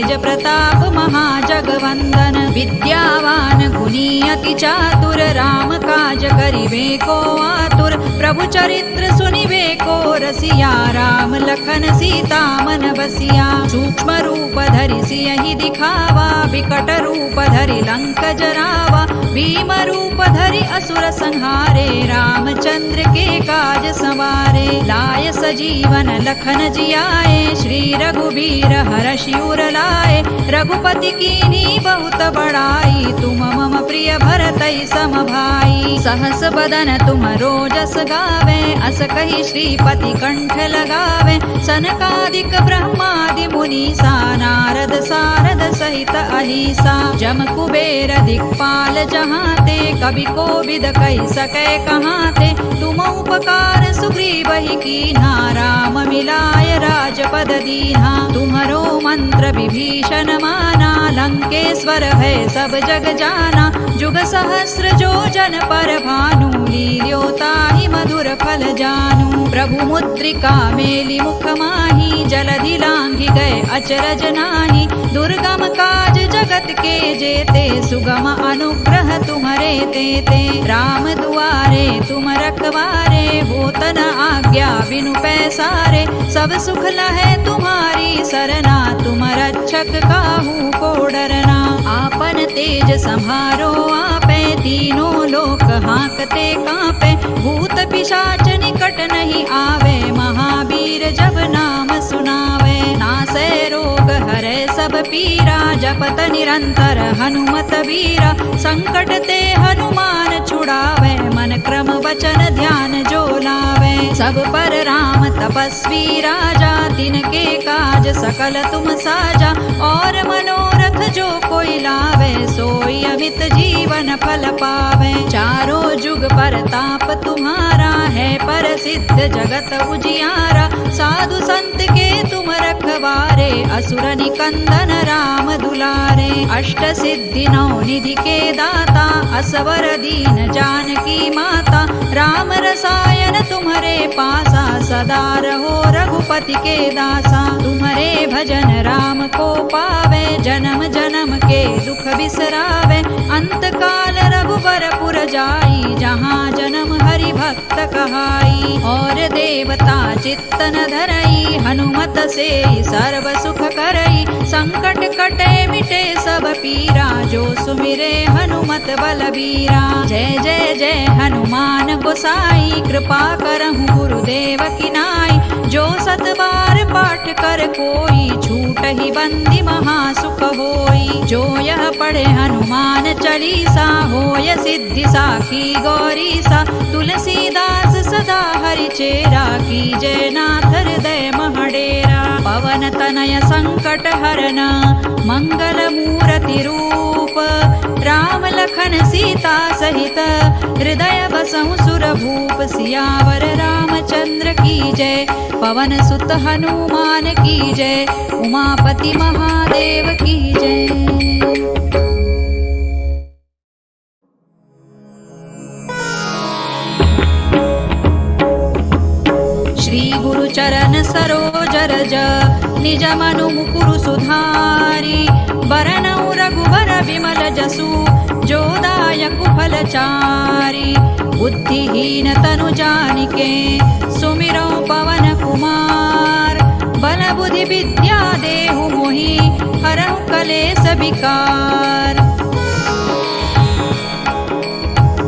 तेज प्रताप महाजगवंदन। विद्यावान गुणी अति चातुर, राम काज करिबे को आतुर। प्रभु चरित्र सुनिबे को रसिया, राम लखन सीता मन बसिया। सूक्ष्म रूप धरि सियहि दिखावा, विकट रूप धरि लंक जरावा। भीम रूप धरि असुर संहारे, रामचंद्र के काज संवारे। लाय सजीवन लखन जियाए, श्री रघुबीर हरषि उर लाए। रघुपति कीन्ही बहुत बड़ाई, तुम मम प्रिय भरतहि सम भाई। सहस बदन तुम रोजस गावे, अस कहि श्रीपति कंठ लगावे। सनकादिक ब्रह्मादि मुनीसा, नारद सारद सहित अहिसा। जम कुबेर दिक्पाल जहाते, कवि कोविद कहि सकै कहाते। तुम उपकार सुग्रीवहि कीन्हा, राम मिलाय राजपद दीन्हा। तुम्हरो मंत्र विभीषण माना, लंकेश्वर भय सब जग जाना। जुग सहस्र जो जन पर भानु, लील्योताहि मधुर फल जानू। प्रभु मुद्रिका मेलि मुख माहि, जलधि लांघि गए अचरज नाही। दुर्गम काज जगत के जेते, सुगम अनुग्रह तुम्हरे तेते। राम दुआरे तुम रखवारे, होत न आज्ञा बिनु पैसारे। सब सुख लहै तुम्हारी सरना, तुम रक्षक काहू को डरना। आपन तेज सम्हारो आपे, तीनों लोक हांकते कांपे। भूत पिशाच निकट नहीं आवे, महावीर जब नाम सुनावे। नासै रोग हरै सब पीरा, जपत निरंतर हनुमत वीरा। संकट ते हनुमान छुड़ावे, मन क्रम वचन ध्यान जो लावे। सब पर राम तपस्वी राजा, तिनके काज सकल तुम साजा। और मनोरथ जो कोई लावे, सोई अमित जीवन फल पावे। चारों जुग परताप तुम्हारा, है प्रसिद्ध जगत उजियारा। साधु संत के तुम रखवारे, असुर निकंदन राम दुलारे। अष्ट सिद्धि नौ निधि के दाता, असवर दीन जानकी माता। राम रसायन तुम्हारे पासा, सदा रहो रघुपति के दासा। तुम्हारे भजन राम को पावे, जन्म जन्म के दुख बिसरावे। अंत काल रघुबर पुर जाई, जहाँ जन्म हरि भक्त कहाई। और देवता चित्तन धरई, हनुमत से सर्व सुख करई। संकट कटे मिटे सब पीरा, जो सुमिरे हनुमत बलबीरा। जय जय जय हनुमान गोसाई, कृपा करहु गुरुदेव की नाई। जो सत बार पाठ कर कोई, छूट ही बंदी महासुख होई। जो यह पढ़े हनुमान चालीसा, होय सिद्धि साखी गौरीसा। तुलसीदास सदा हरि चेरा, कीजय नाथ हृदय महडेरा। पवन तनय संकट हरन, मंगल मूर्ति रूप। राम लखन सीता सहित, हृदय बसहु सुर भूप। सियावर रामचंद्र की जय, पवन सुत हनुमान की जय। उमापति महादेव की जय। श्री गुरु चरण सरोज रज, निज मनु मुकुरु सुधारी। बरनउ रघुबर विमल जसु, जो दायकु फलचारी। बुद्धिहीन तनु जानिके, सुमिरौ पवन कुमार। बल बुद्धि विद्या देहु मोहि, हरहु कलेस विकार।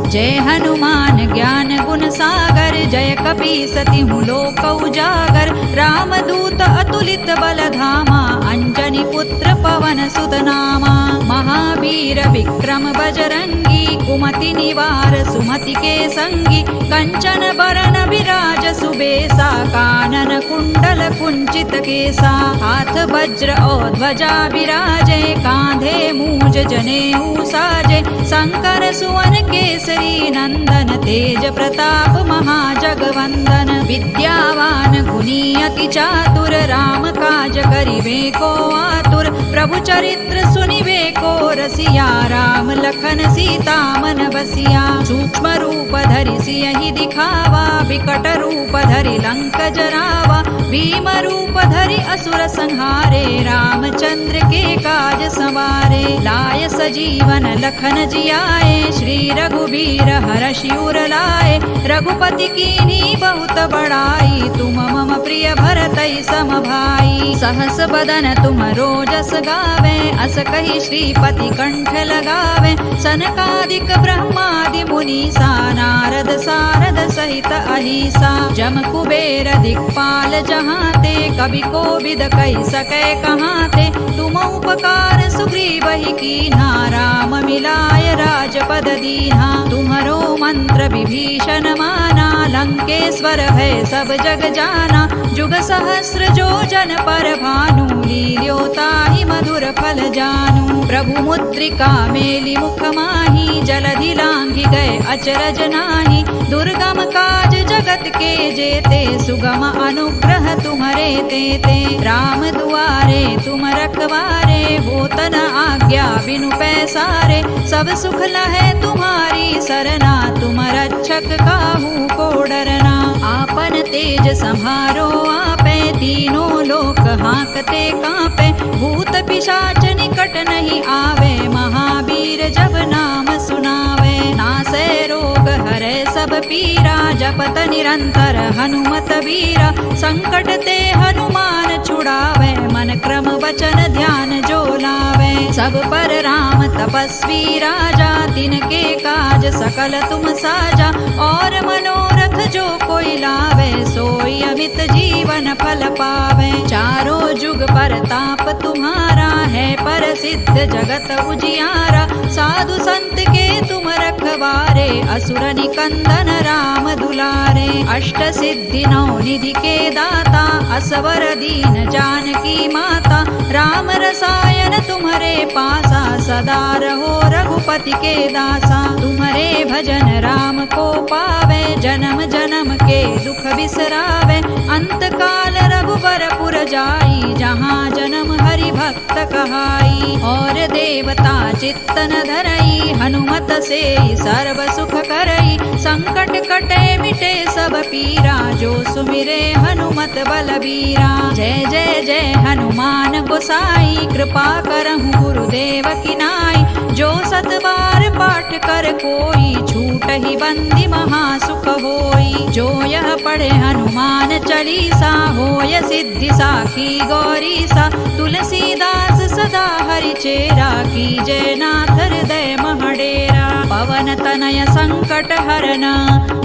जय हनुमान ज्ञान गुण सागर, जय कपीसतिहु लोक उजागर। रामदूत अतुलित बल धामा, अंजनी पुत्र पवन सुत नामा। महावीर विक्रम बजरंगी, कुमति निवार सुमति के संगी। कंचन बरन विराज सुबेसा, कानन कुंडल कुंचित केसा। हाथ वज्र और ध्वजा विराजे, कांधे मूज जनेऊ साजे। शंकर सुवन केसरी नंदन, तेज प्रताप महाजगवंदन। विद्यावान गुणी अति चातुर, राम काज करिबे को आतुर। प्रभु चरित्र सुनिबे को रसिया, राम लखन सीता मन बसिया। सूक्ष्म रूप धरि सियहि दिखावा, विकट रूप धरि लंक जरावा। भीम रूप धरि असुर संहारे, रामचंद्र के काज संवारे। लाय सजीवन लखन जियाए, श्री रघुबीर हरषि उर लाए। रघुपति कीन्ही बहुत बड़ाई, तुम मम प्रिय भरतहि सम भाई। सहस बदन तुम रोजस गावे, अस कहि श्रीपति कंठ लगावे। सनकादिक ब्रह्मादि मुनीसा, नारद सारद सहित अहिसा। जम कुबेर दिक्पाल जहाँ ते, कवि कोविद कहि सकै कहाँ ते। तुम उपकार सुग्रीवहि कीन्हा, राम मिलाय राजपद दीन्हा। तुम्हरो मंत्र विभीषण माना, लंकेश्वर भय सब जग जाना। जुग सहस्र जो जन पर भानु, लील्यो ताहि मधुर फल जानू। प्रभु मुद्रिका मेलि मुख माहि, जलधि लांघि गए अचरज नाही। दुर्गम काज जगत के जेते, सुगम अनुग्रह तुम्हरे तेते। राम दुआरे तुम रखवारे, होत न आज्ञा बिनु पैसारे। सब सुख लहै तुम्हारी सरना, तुम रक्षक काहू को डरना। आपन तेज सम्हारो आपे, तीनों लोक हांकते कांपे। भूत पिशाच निकट नहीं आवे, महावीर जब नाम सुनावे। नासै रोग हरै सब पीरा, जपत निरंतर हनुमत वीरा। संकट ते हनुमान छुड़ावे, मन क्रम वचन ध्यान जो लावे। सब पर राम तपस्वी राजा, तिनके काज सकल तुम साजा। और मनोरथ जो कोई लावे, सोई अमित जीवन फल पावे। चारों जुग परताप तुम्हारा, है प्रसिद्ध जगत उजियारा। साधु संत के तुम रखवारे, असुर निकंदन राम दुलारे। अष्ट सिद्धि नौ निधि के दाता, असवर दीन जानकी माता। राम रसायन तुम्हारे पासा, सदा रहो रघुपति के दासा। तुम्हारे भजन राम को पावे, जन्म जन्म के दुख बिसरावे। अंत काल रघुबर पुर जाई, जहाँ जन्म हरि भक्त कहाई। और देवता चित्तन धरई, हनुमत से सर्व सुख करई। संकट कटे मिटे सब पीरा, जो सुमिरे हनुमत बलबीरा। जय जय जय हनुमान गोसाई, कृपा करहु गुरुदेव की नाई। जो सत बार पाठ कर कोई, छूटहि बंदी महासुख होई। जो यह पढ़े हनुमान चालीसा, होय सिद्धि साखी गौरीसा। तुलसीदास सदा हरिचेरा, कीजय नाथ हृदय महडेरा। पवन तनय संकट हरन,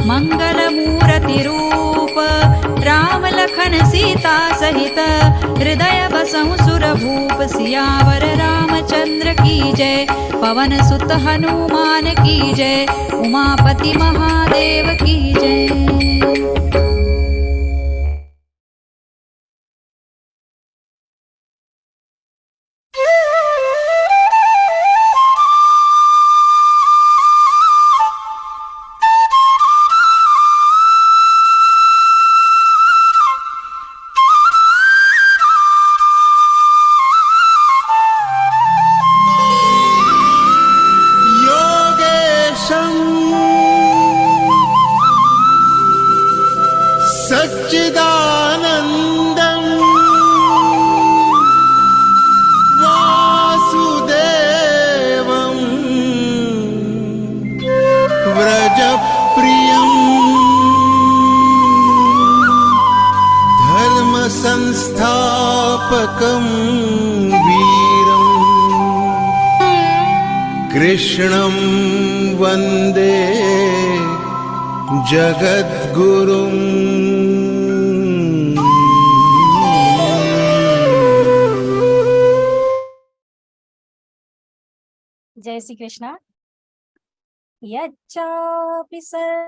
मंगल मूर्ति रूप। राम लखन सीता सहित, हृदय बसहु सुर भूप। सियावर रामचंद्र की जय, पवन सुत हनुमान की जय। उमापति महादेव की जय। सच्चिदानन्दं वासुदेवं व्रजप्रियं धर्मसंस्थापकं वीरं कृष्णं वन्दे जगद्गुरुं। जय श्री कृष्णा। यच्चापि सर्वभूतानां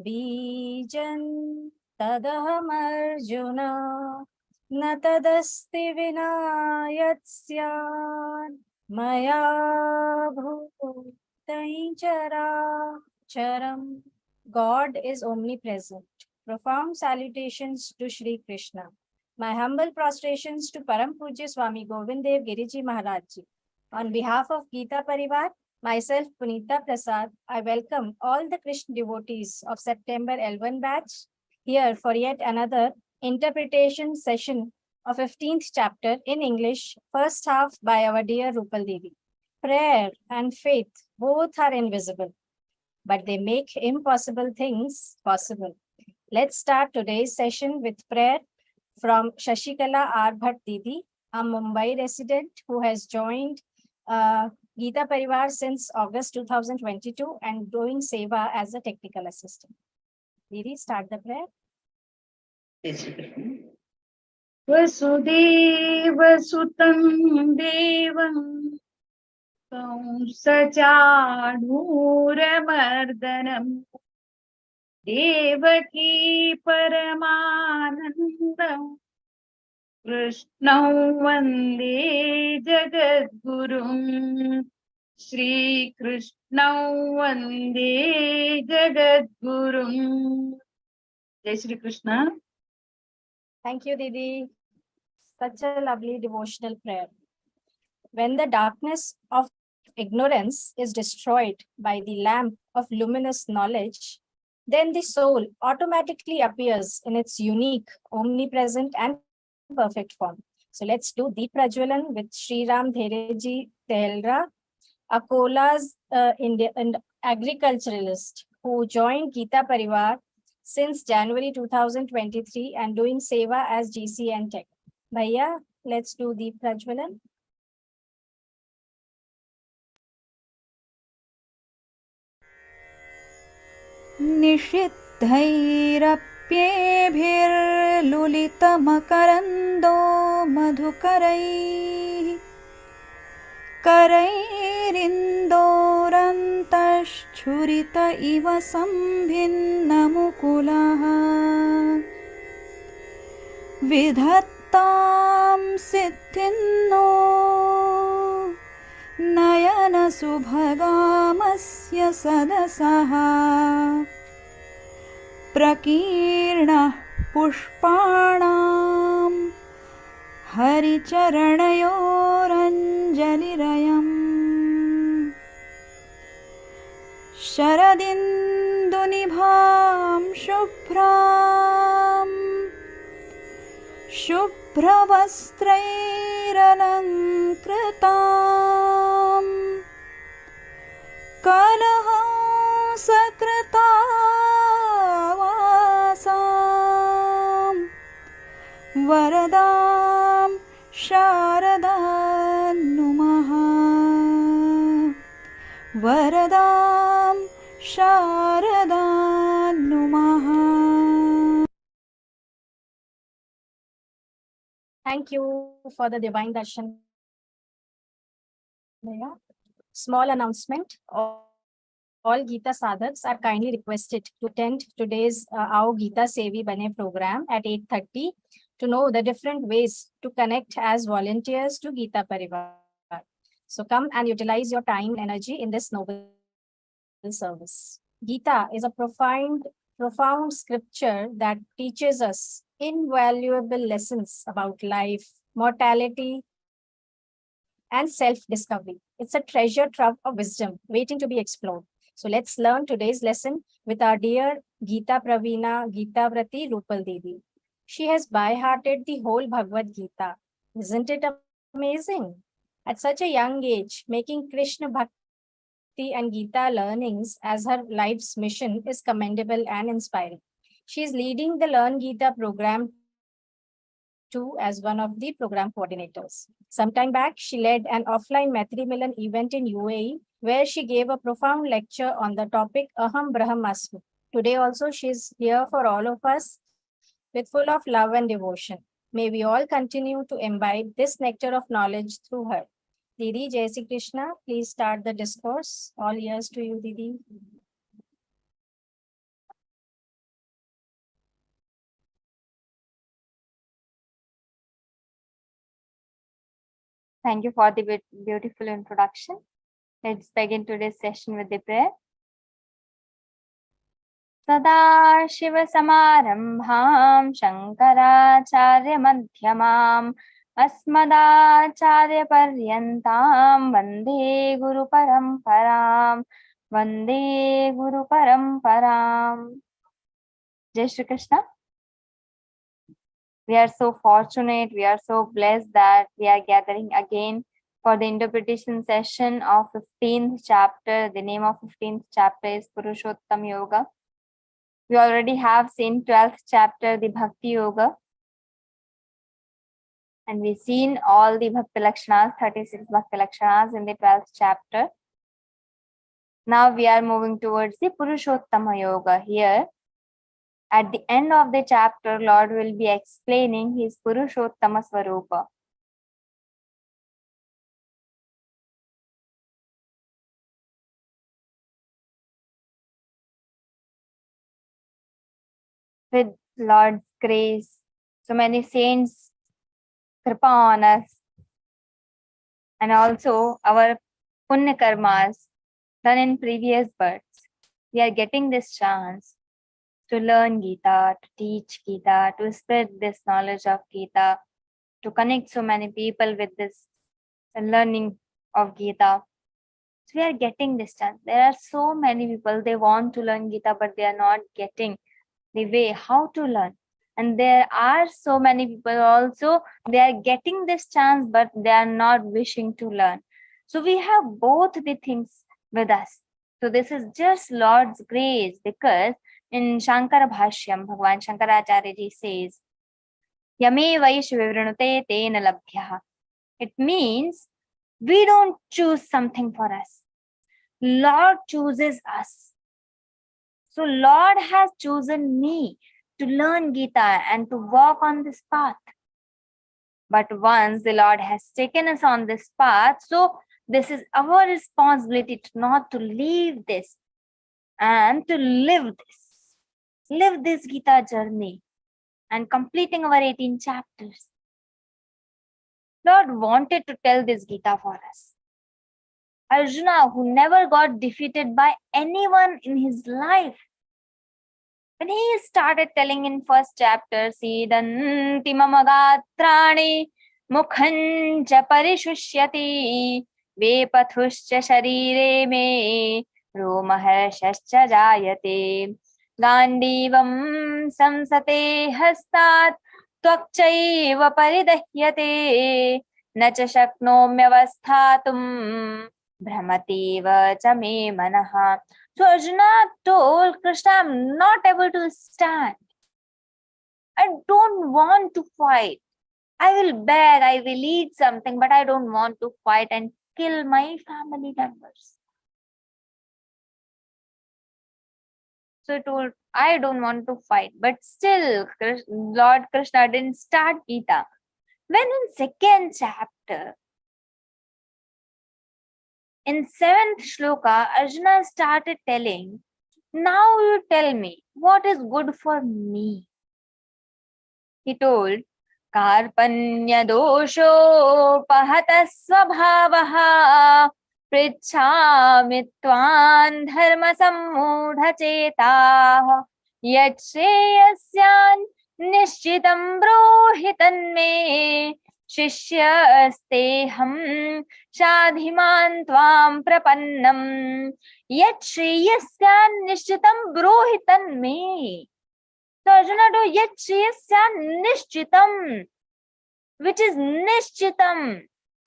बीजं तदहमर्जुन, न तदस्ति विना यत्स्यात् मया भूतं चराचरम्। God is omnipresent. Profound salutations to Shri Krishna. My humble prostrations to Param Pujya Swami Govindev Giriji Maharaj Ji. On behalf of Geeta Parivar, myself Punita Prasad, I welcome all the Krishna devotees of September L1 batch here for yet another interpretation session of 15th chapter in English, first half by our dear Rupal Devi. Prayer and faith both are invisible, but they make impossible things possible. Let's start today's session with prayer from Shashikala R. Bhatt Didi, a Mumbai resident who has joined Geeta Parivar since August 2022 and doing Seva as a technical assistant. Didi, start the prayer. वसुदेवसुतं देवं कंसचाणूरमर्दनं देवकी परमानन्दं कृष्णं वन्दे जगद्गुरुं श्रीकृष्णं वन्दे जगद्गुरुं जय Shri Krishna. Thank you, Didi. Such a lovely devotional prayer. When the darkness of ignorance is destroyed by the lamp of luminous knowledge, then the soul automatically appears in its unique, omnipresent, and perfect form. So let's do Deep Prajwalan with Sri Ram Dhereji Tehelra, Akola's agriculturalist who joined Geeta Parivar since January 2023 and doing Seva as GC and Tech. Bhaiya, let's do Deep Prajwalan. निषिद्धैरप्येभिर्लुलितमकरन्दो मधुकरैः करैरिन्दोरन्तश्छुरित इव सम्भिन्नमुकुलः विधत्तां सिद्धिन्नो नयनसुभगामस्य सदसः प्रकीर्णः पुष्पाणां हरिचरणयोरञ्जलिरयम् शरदिन्दुनिभां शुभ्रवस्त्रैरलङ्कृतां कलहंसकृतावासां वरदां शारदां नुमः वरदां शारदां नुमः. Thank you for the divine darshan. Small announcement. All Geeta sadhaks are kindly requested to attend today's Aao Geeta Sevi Bane program at 8:30 to know the different ways to connect as volunteers to Geeta Parivar. So come and utilize your time and energy in this noble service. Geeta is a profound scripture that teaches us invaluable lessons about life, mortality, and self-discovery. It's a treasure trove of wisdom waiting to be explored. So let's learn today's lesson with our dear Geeta Pravina Geeta Vrati Rupal Devi. She has by-hearted the whole Bhagavad Gita. Isn't it amazing? At such a young age, making Krishna Bhakti and Gita learnings as her life's mission is commendable and inspiring. She is leading the Learn Gita program too as one of the program coordinators. Sometime back, she led an offline Maitri Milan event in UAE where she gave a profound lecture on the topic Aham Brahmasmi. Today also she is here for all of us with full of love and devotion. May we all continue to imbibe this nectar of knowledge through her. Didi, Jai Shri Krishna, please start the discourse. All ears to you, Didi. Thank you for the beautiful introduction. Let's begin today's session with the prayer. सदाशिवसमारम्भां शङ्कराचार्यमध्यमाम् अस्मदाचार्यपर्यन्तां वन्दे गुरुपरम्पराम् वन्दे गुरुपरम्पराम्. Jai Shri Krishna. We are so fortunate, we are so blessed that we are gathering again for the interpretation session of 15th chapter. The name of 15th chapter is Purushottam Yoga. We already have seen 12th chapter, the Bhakti Yoga. And we've seen all the Bhakti Lakshanas, 36 Bhakti Lakshanas in the 12th chapter. Now we are moving towards the Purushottama Yoga. Here, at the end of the chapter, Lord will be explaining his Purushottama Swarupa. With Lord's grace, so many saints kripa on us, and also our punya karmas done in previous births. We are getting this chance to learn Geeta, to teach Geeta, to spread this knowledge of Geeta, to connect so many people with this learning of Geeta. So we are getting this chance. There are so many people, they want to learn Geeta, but they are not getting the way how to learn. And there are so many people also, they are getting this chance, but they are not wishing to learn. So we have both the things with us. So this is just Lord's grace, because in Shankara Bhashyam, Bhagavan Shankaracharya ji says, Yame Vaish Vivrinute Tena Labhyaha. It means we don't choose something for us. Lord chooses us. So Lord has chosen me to learn Geeta and to walk on this path. But once the Lord has taken us on this path, so this is our responsibility to not to leave this and to live this Geeta journey and completing our 18 chapters. Lord wanted to tell this Geeta for us. Arjuna, who never got defeated by anyone in his life, when he started telling in first chapter, Sidanti mamagatrani mukhancha parishusyati vepathuscha sharire me romaharshascha jayate gandivam samsate hastat tvakchaiva paridahyate nacha shaknomyavasthatum brahmativa cha me manaha. So Arjuna told Krishna, I'm not able to stand. I don't want to fight. I will beg, I will eat something, but I don't want to fight and kill my family members. So he told, I don't want to fight. But still, Lord Krishna didn't start Geeta. When in second chapter, in 7th shloka, Arjuna started telling, now you tell me, what is good for me? He told, Karpanya dosho pahata svabhavaha prichhami tvan dharma sammudha chetah yat shreyasyan nishchitam brohitan me शिष्यस्तेहं शाधिमान् त्वां प्रपन्नं यत् श्रेयस्यान् निश्चितं ब्रूहि तन्मे. So Arjuna told, yet shreyasyan nishchitam, which is nishchitam,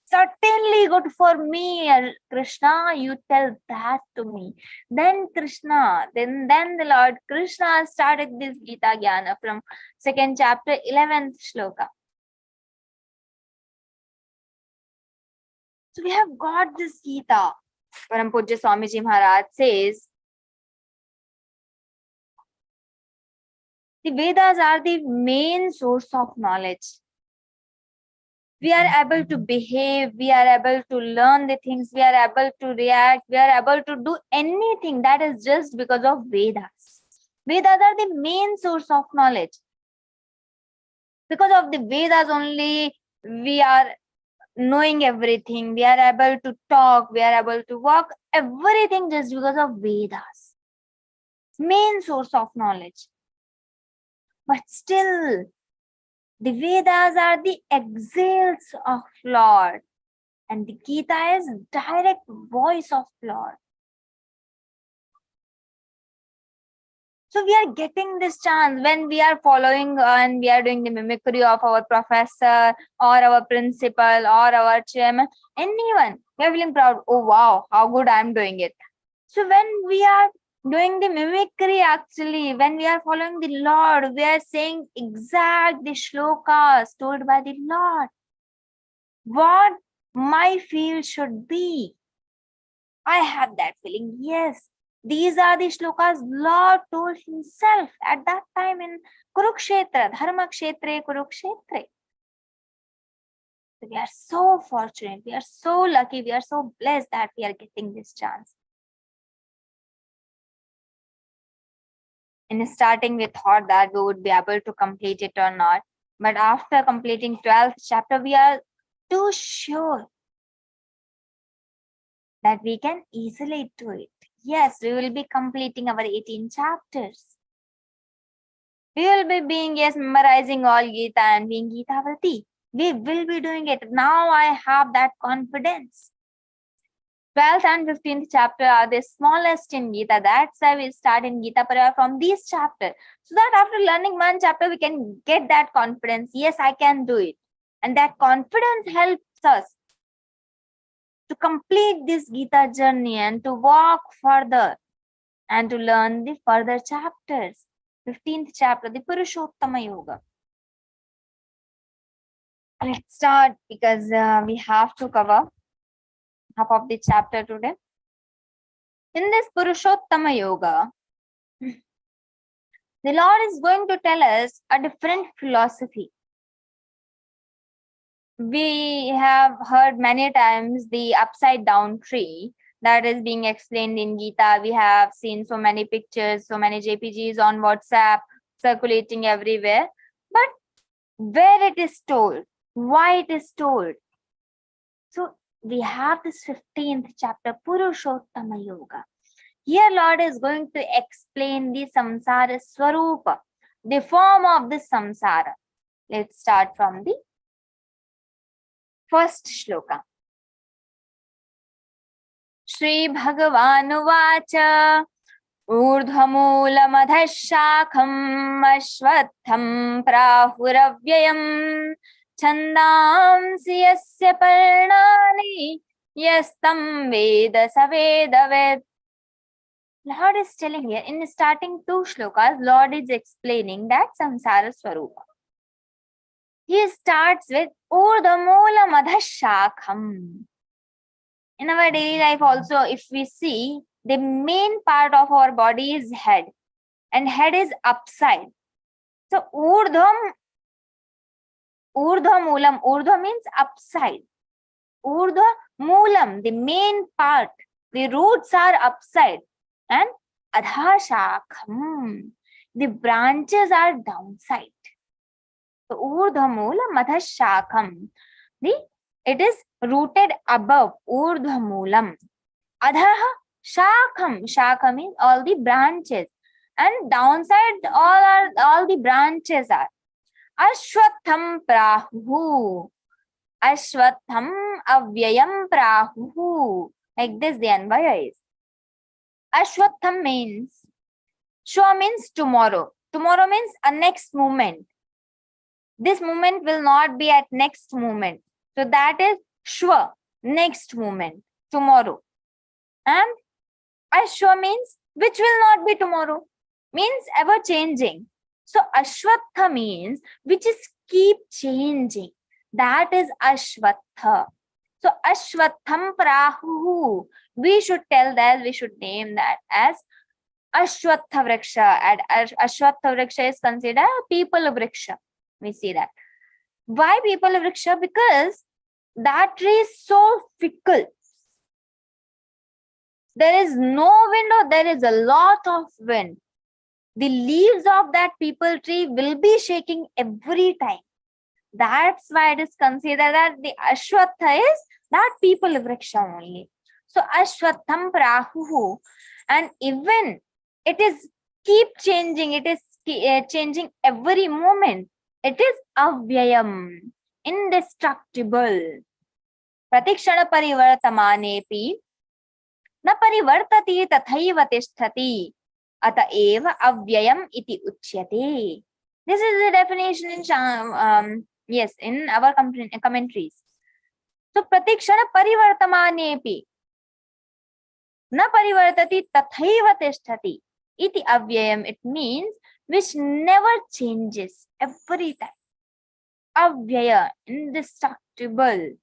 certainly good for me, Krishna, you tell that to me. Then Krishna, then the Lord Krishna started this Gita Jnana from 2nd chapter, 11th shloka. So we have got this Geeta. Param Pujya Swamiji Maharaj says, the Vedas are the main source of knowledge. We are able to behave, we are able to learn the things, we are able to react, we are able to do anything. That is just because of Vedas. Vedas are the main source of knowledge. Because of the Vedas only, we are knowing everything, we are able to talk, we are able to walk, everything just because of Vedas. main source of knowledge. But still, the Vedas are the exhales of Lord, and the Gita is direct voice of Lord. So we are getting this chance when we are following and we are doing the mimicry of our professor or our principal or our chairman, anyone. We are feeling proud. Oh wow, how good I am doing it. So when we are doing the mimicry, actually, when we are following the Lord, we are saying exact the shlokas told by the Lord. What my field should be. I have that feeling. Yes. These are the shlokas Lord told himself at that time in Kurukshetra, Dharma Kshetre, Kurukshetre. We are so fortunate, we are so lucky, we are so blessed that we are getting this chance. In starting, we thought that we would be able to complete it or not. But after completing 12th chapter, we are too sure that we can easily do it. Yes, we will be completing our 18 chapters. We will be being, yes, memorizing all Geeta and being Geetavati. We will be doing it. Now I have that confidence. 12th and 15th chapter are the smallest in Geeta. That's why we start in Geeta Parivar from these chapters. So that after learning one chapter, we can get that confidence. Yes, I can do it. And that confidence helps us to complete this Gita journey and to walk further and to learn the further chapters. 15th chapter, the Purushottama Yoga. Let's start because we have to cover half of the chapter today. In this Purushottama Yoga, the Lord is going to tell us a different philosophy. We have heard many times the upside down tree that is being explained in Gita. We have seen so many pictures, so many JPGs on WhatsApp circulating everywhere. But where it is told, why it is told. So we have this 15th chapter, Purushottama Yoga. Here Lord is going to explain the samsara swarupa, the form of the samsara. Let's start from the first shloka. Śrīmad-Bhagavadgītā ūrdhvamūlamadhah śhākham ashvatham prāhuravyayam chandāmsi yasya parnāni yastam veda savedaved. Lord is telling here, in starting two shlokas, Lord is explaining that samsara swarupa. He starts with ūrdhvamūlamadhah śhākham. In our daily life also, if we see, the main part of our body is head, and head is upside. So urdhva means upside. Urdhva moolam, the main part, the roots are upside, and adha shakham, the branches are downside. So urdhva madha shakham, it is rooted above, urdhva moolam. Adha shakham, shakha means all the branches, and downside all the branches are. Ashwatham prahu, ashwatham avyayam prahu. Like this the anvaya is. Ashwatham means, shwa means tomorrow. Tomorrow means a next moment. This moment will not be at next moment. So that is shwa, next moment, tomorrow. And ashwa means which will not be tomorrow, means ever changing. So ashwatha means which is keep changing. That is ashwatha. So ashwatham prahu, we should tell that, we should name that as ashwatha vriksha. And ashwatha vriksha is considered a people vriksha. We see that. Why people vriksha? Because that tree is so fickle. There is no wind or there is a lot of wind. The leaves of that people tree will be shaking every time. That's why it is considered that the ashwatha is that people vriksha only. So ashwatham prahu, and even it is keep changing. It is changing every moment. It is avyayam, indestructible. Pratikshana parivartamanepi na parivartati tathaiva tisthati ata eva avyayam iti uchyate. This is the definition in in our commentaries. So pratikshana parivartamanepi na parivartati tathaiva tisthati iti avyayam. It means which never changes every time. Avyaya, indestructible.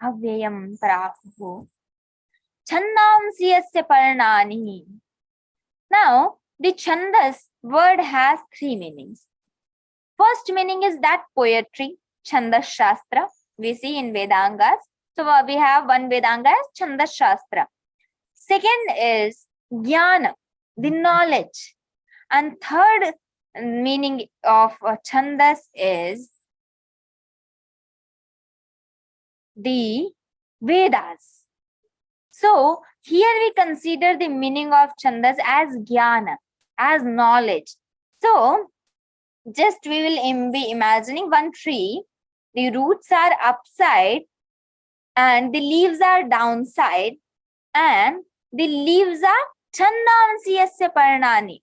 Avyayam parahu. Chandamsi yasya parnani. Now, the chandas word has three meanings. First meaning is that poetry, chandas shastra, we see in Vedangas. So we have one Vedanga as chandas shastra. Second is jnana, the knowledge. And third meaning of chandas is the Vedas. So here we consider the meaning of chandas as jnana, as knowledge. So just we will be imagining one tree. The roots are upside and the leaves are downside, and the leaves are chandamsi yasya parnani.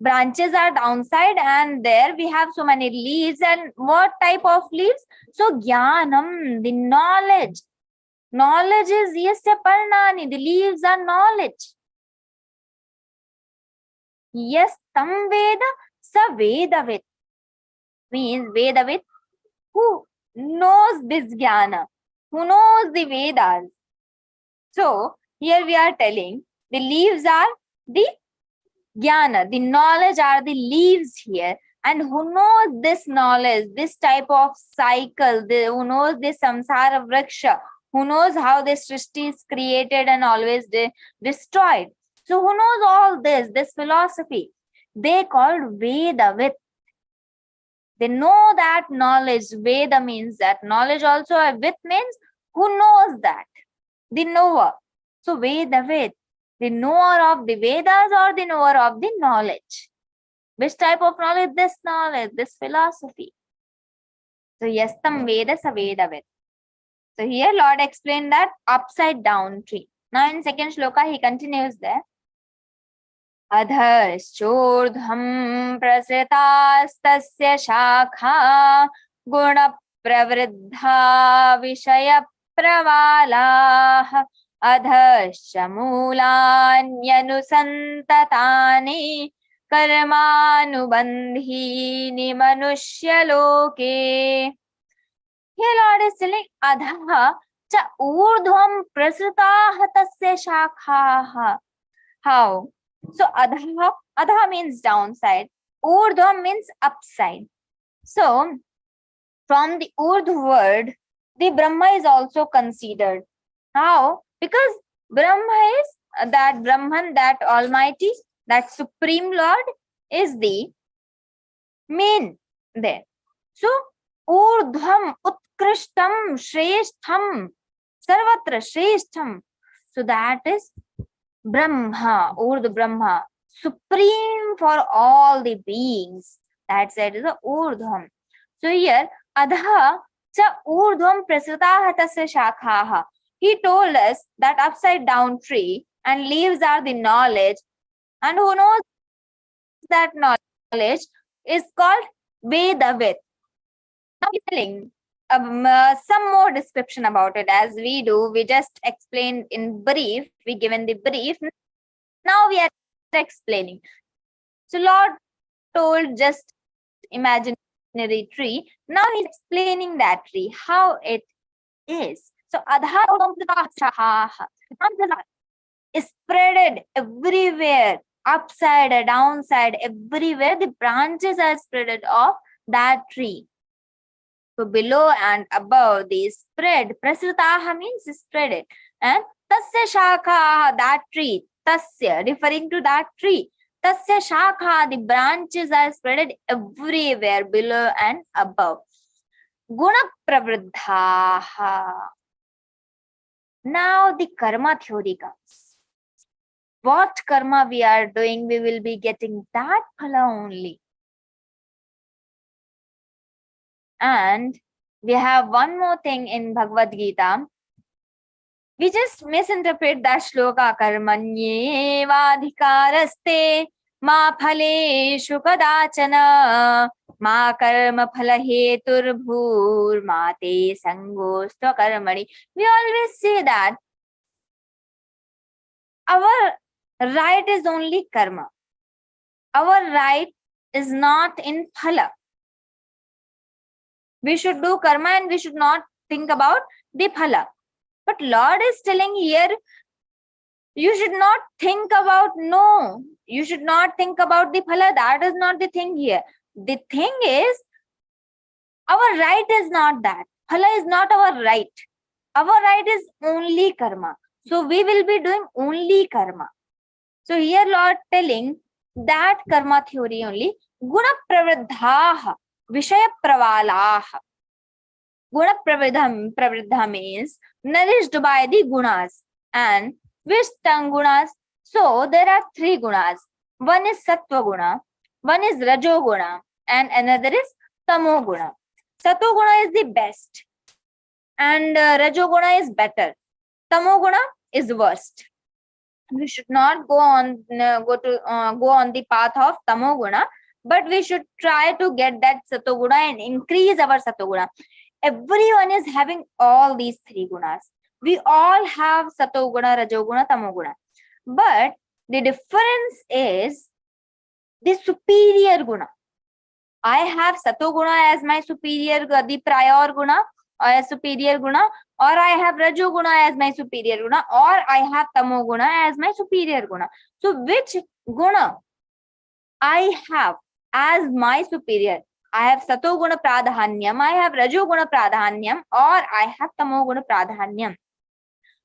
Branches are downside and there we have so many leaves. And what type of leaves? So jnanam, the knowledge. Knowledge is yasya parnani, the leaves are knowledge. Yes, tam veda sa vedavit. Means vedavit, who knows this jnana, who knows the Vedas. So here we are telling the leaves are the jnana, the knowledge are the leaves here. And who knows this knowledge, this type of cycle, who knows this samsara vriksha, who knows how this Srishti is created and always destroyed. So who knows all this philosophy? They called Vedavit. They know that knowledge. Veda means that knowledge also. Vit means who knows that, the knower. So Vedavit, the knower of the Vedas or the knower of the knowledge. Which type of knowledge? This knowledge, this philosophy. So yastam veda sa vedavit. So here Lord explained that upside down tree. Now in second shloka he continues there. Adharshurdham prasritastasya shakha guna pravriddha vishaya pravala adharsha mulanyanusantatani karmanubandhini manushya-loke. Here Lord is telling adha cha urdhvam prasritaha tasya shakhaha. How? So adha means downside, urdhvam means upside. So from the urdhva word, the Brahma is also considered. How? Because Brahma is that Brahman, that Almighty, that Supreme Lord is the main there. So urdhvam utkrishtam shreshtham sarvatra shreshtham. So that is Brahma, Urdhva Brahma, supreme for all the beings. That said is the Urdhvam. So here adha cha urdhvam prasritaha tasya shakhaha. He told us that upside down tree and leaves are the knowledge, and who knows that knowledge is called Vedavit. Now he's telling some more description about it as we do. We just explained in brief, we given the brief. Now we are explaining. So Lord told just imaginary tree. Now he's explaining that tree, how it is. So adha is spreaded everywhere, upside and downside, everywhere. The branches are spreaded of that tree. So below and above they spread. Prasritaha means spread it. And tasya shakha, that tree. Tasya, referring to that tree. Tasya shakha, the branches are spread everywhere, below and above. Guna pravriddhaha. Now the karma theory comes. what karma we are doing, we will be getting that phala only. And we have one more thing in Bhagavad Gita. We just misinterpret that shloka. Karmanyevadhikaraste ma phaleshu kadachana ma karma phala hetur bhur ma te sangostva karmani. We always say that our right is only karma. Our right is not in phala. We should do karma and we should not think about the phala. But Lord is telling here, you should not think about, no, you should not think about the phala. That is not the thing here. The thing is, our right is not that. Phala is not our right. Our right is only karma. So we will be doing only karma. So here Lord telling that karma theory only. Guna pravriddhaha, vishaya pravalaha. Guna pravriddha means nourished by the gunas. And which gunas? So there are three gunas. One is sattva guna, one is rajo guna, and another is tamo guna. Sattva guna is the best, and rajo guna is better. Tamo guna is worst. We should not go on the path of tamo guna, but we should try to get that sattva guna and increase our sattva guna. Everyone is having all these three gunas. We all have sattva guna, rajo guna, tamo guna. But the difference is the superior guna. I have sattva guna as my superior, the prior guna, or superior guna, or I have rajo guna as my superior guna, or I have tamo guna as my superior guna. So which guna I have as my superior? I have sattva guna pradhanyam, I have rajo guna pradhanyam, or I have tamo guna pradhanyam.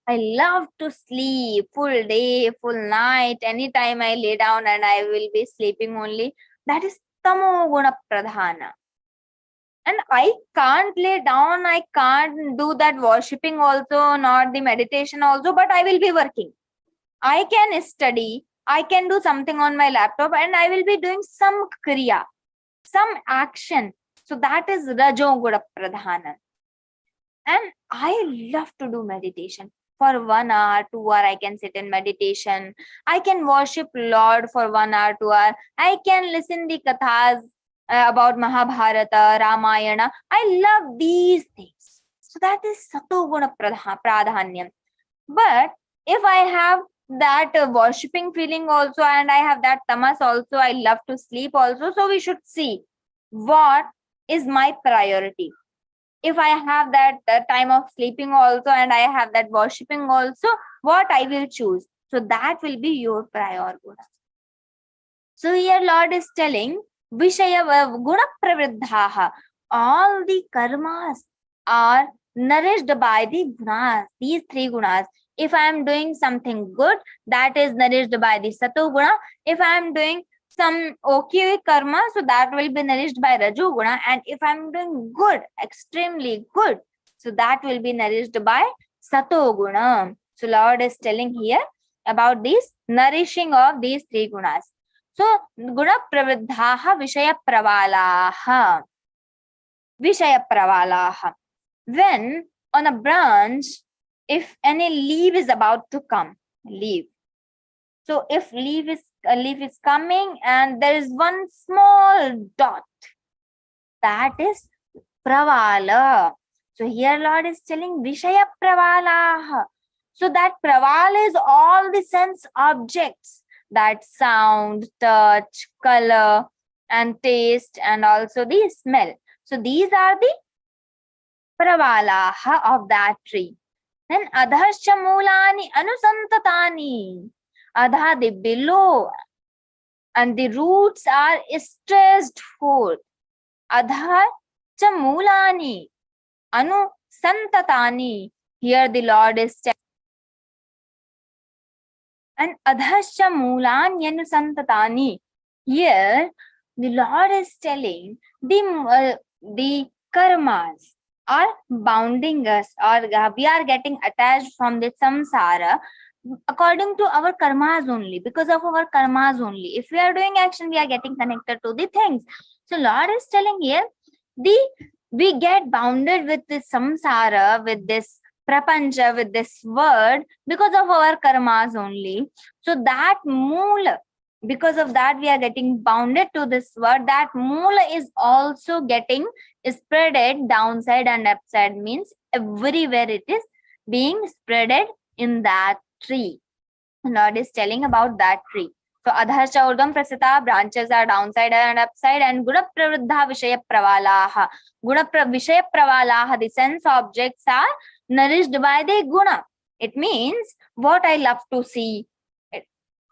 I love to sleep full day, full night. Anytime I lay down and I will be sleeping only. That is tamo guna pradhana. And I can't lay down, I can't do that worshipping also, not the meditation also, but I will be working. I can study, I can do something on my laptop, and I will be doing some kriya, some action. So that is rajo guna pradhana. And I love to do meditation. For 1 hour, 2 hours, I can sit in meditation. I can worship Lord for 1 hour, 2 hours. I can listen the kathas about Mahabharata, Ramayana. I love these things. So that is sattva guna pradhanyam. But if I have that worshipping feeling also, and I have that tamas also, I love to sleep also. So we should see what is my priority. If I have that time of sleeping also, and I have that worshipping also, what I will choose. So that will be your prior guna. So here Lord is telling, Vishaya guna pravriddhaha. All the karmas are nourished by the gunas, these three gunas. If I am doing something good, that is nourished by the sattva guna. If I am doing some okay karma, so that will be nourished by rajo guna. And if I am doing good, extremely good, so that will be nourished by sattva guna. So Lord is telling here about this nourishing of these three gunas. So guna pravriddhaha vishaya pravalaha. Vishaya pravalaha. When on a branch, if any leaf is about to come, leaf. So if leaf is coming and there is one small dot, that is pravala. So here Lord is telling vishaya pravalaha. So that pravala is all the sense objects, that sound, touch, color, and taste, and also the smell. So these are the pravalaha of that tree. Then adhascha mulani anusantatani. Adha, the below, and the roots are stressed forth. Adha cha mulani anusantatani. Here the Lord is telling. And adhascha mulani anusantatani. Here the Lord is telling the karmas are bounding us, or we are getting attached from the samsara according to our karmas only, because of our karmas only. If we are doing action, we are getting connected to the things. So Lord is telling here, we get bounded with this samsara, with this prapancha, with this world, because of our karmas only. So that moola, because of that we are getting bounded to this world. That moola is also getting spreaded downside and upside, means everywhere it is being spreaded in that tree. Lord is telling about that tree. So adharcha urdhvam prasita, branches are downside and upside, and guna pravruddha vishaya pravalaha. Vishaya pravalaha, the sense objects are nourished by the guna. It means what I love to see.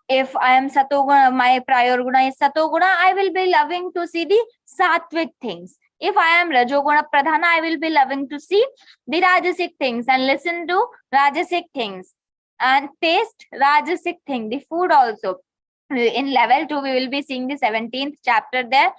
If I am satoguna, my prior guna is satoguna, I will be loving to see the sattvic things. If I am rajoguna pradhana, I will be loving to see the rajasic things and listen to rajasic things and taste rajasic thing, the food also. In level 2, we will be seeing the 17th chapter there.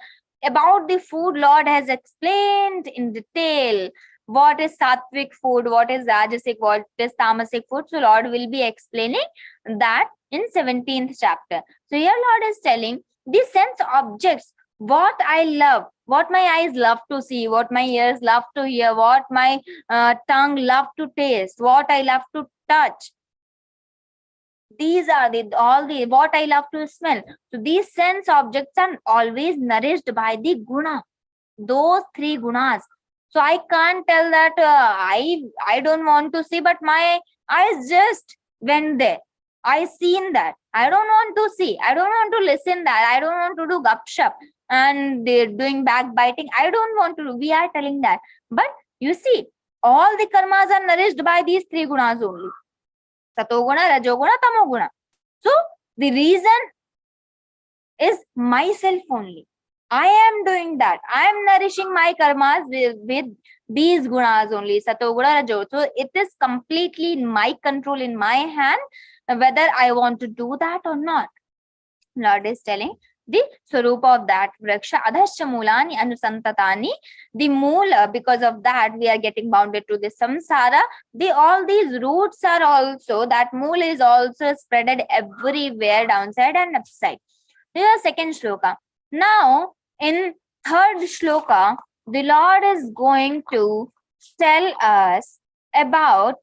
About the food, Lord has explained in detail what is sattvic food, what is rajasic, what is tamasic food. So Lord will be explaining that in 17th chapter. So here Lord is telling the sense objects, what I love, what my eyes love to see, what my ears love to hear, what my tongue love to taste, what I love to touch. These are all the what I love to smell. So these sense objects are always nourished by the guna, those 3 gunas. So I can't tell that I don't want to see, but my eyes just went there. I seen that. I don't want to see. I don't want to listen that. I don't want to do gupshup and they're doing backbiting. I don't want to do. We are telling that. But you see, all the karmas are nourished by these 3 gunas only. Satoguna, Rajoguna, Tamoguna. So the reason is myself only. I am doing that. I am nourishing my karmas with these gunas only, Satoguna, Rajo. So it is completely in my control, in my hand, whether I want to do that or not. Lord is telling the swarupa of that vraksha, adhasya mulani anusantatani, the moola, because of that we are getting bounded to the samsara. All these roots are also, that moola is also spreaded everywhere, downside and upside. This is second shloka. Now in third shloka, the Lord is going to tell us about,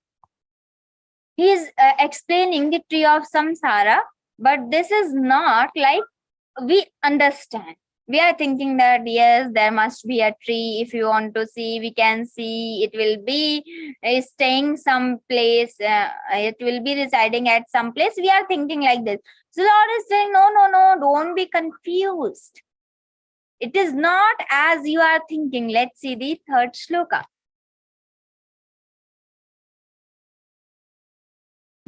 he is explaining the tree of samsara, but this is not like we understand. We are thinking that yes, there must be a tree. If you want to see, we can see. It will be staying some place. It will be residing at some place. We are thinking like this. So Lord is saying, no, don't be confused. It is not as you are thinking. Let's see the third shloka.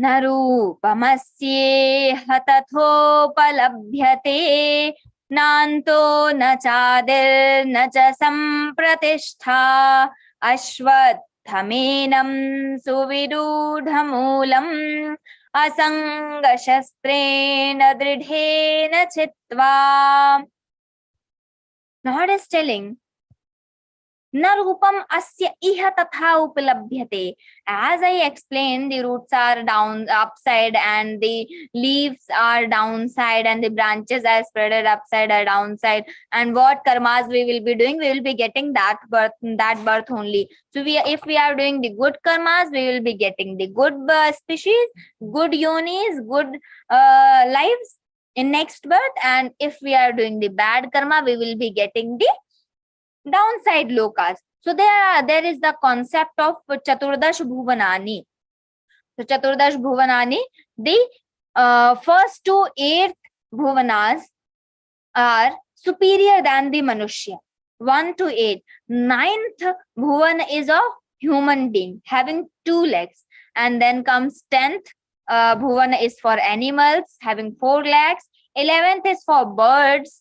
Narupamasyeh tathopalabhyate nanto na chadir na cha sampratishtha ashvatthaменam suvidudhamulam asangashastrena dridhena chitva. Lord is telling, Narupam asya iha tatha upalabhyate. As I explained, the roots are down upside and the leaves are downside and the branches are spreaded upside or downside. And what karmas we will be doing, we will be getting that birth only. So if we are doing the good karmas, we will be getting the good species, good yonis, good lives in next birth. And if we are doing the bad karma, we will be getting the downside lokas. So there is the concept of Chaturdash Bhuvanani. So Chaturdash Bhuvanani, the first to 8th Bhuvanas are superior than the Manushya. 1 to 8. 9th Bhuvan is of human being having 2 legs. And then comes 10th Bhuvan is for animals having 4 legs. 11th is for birds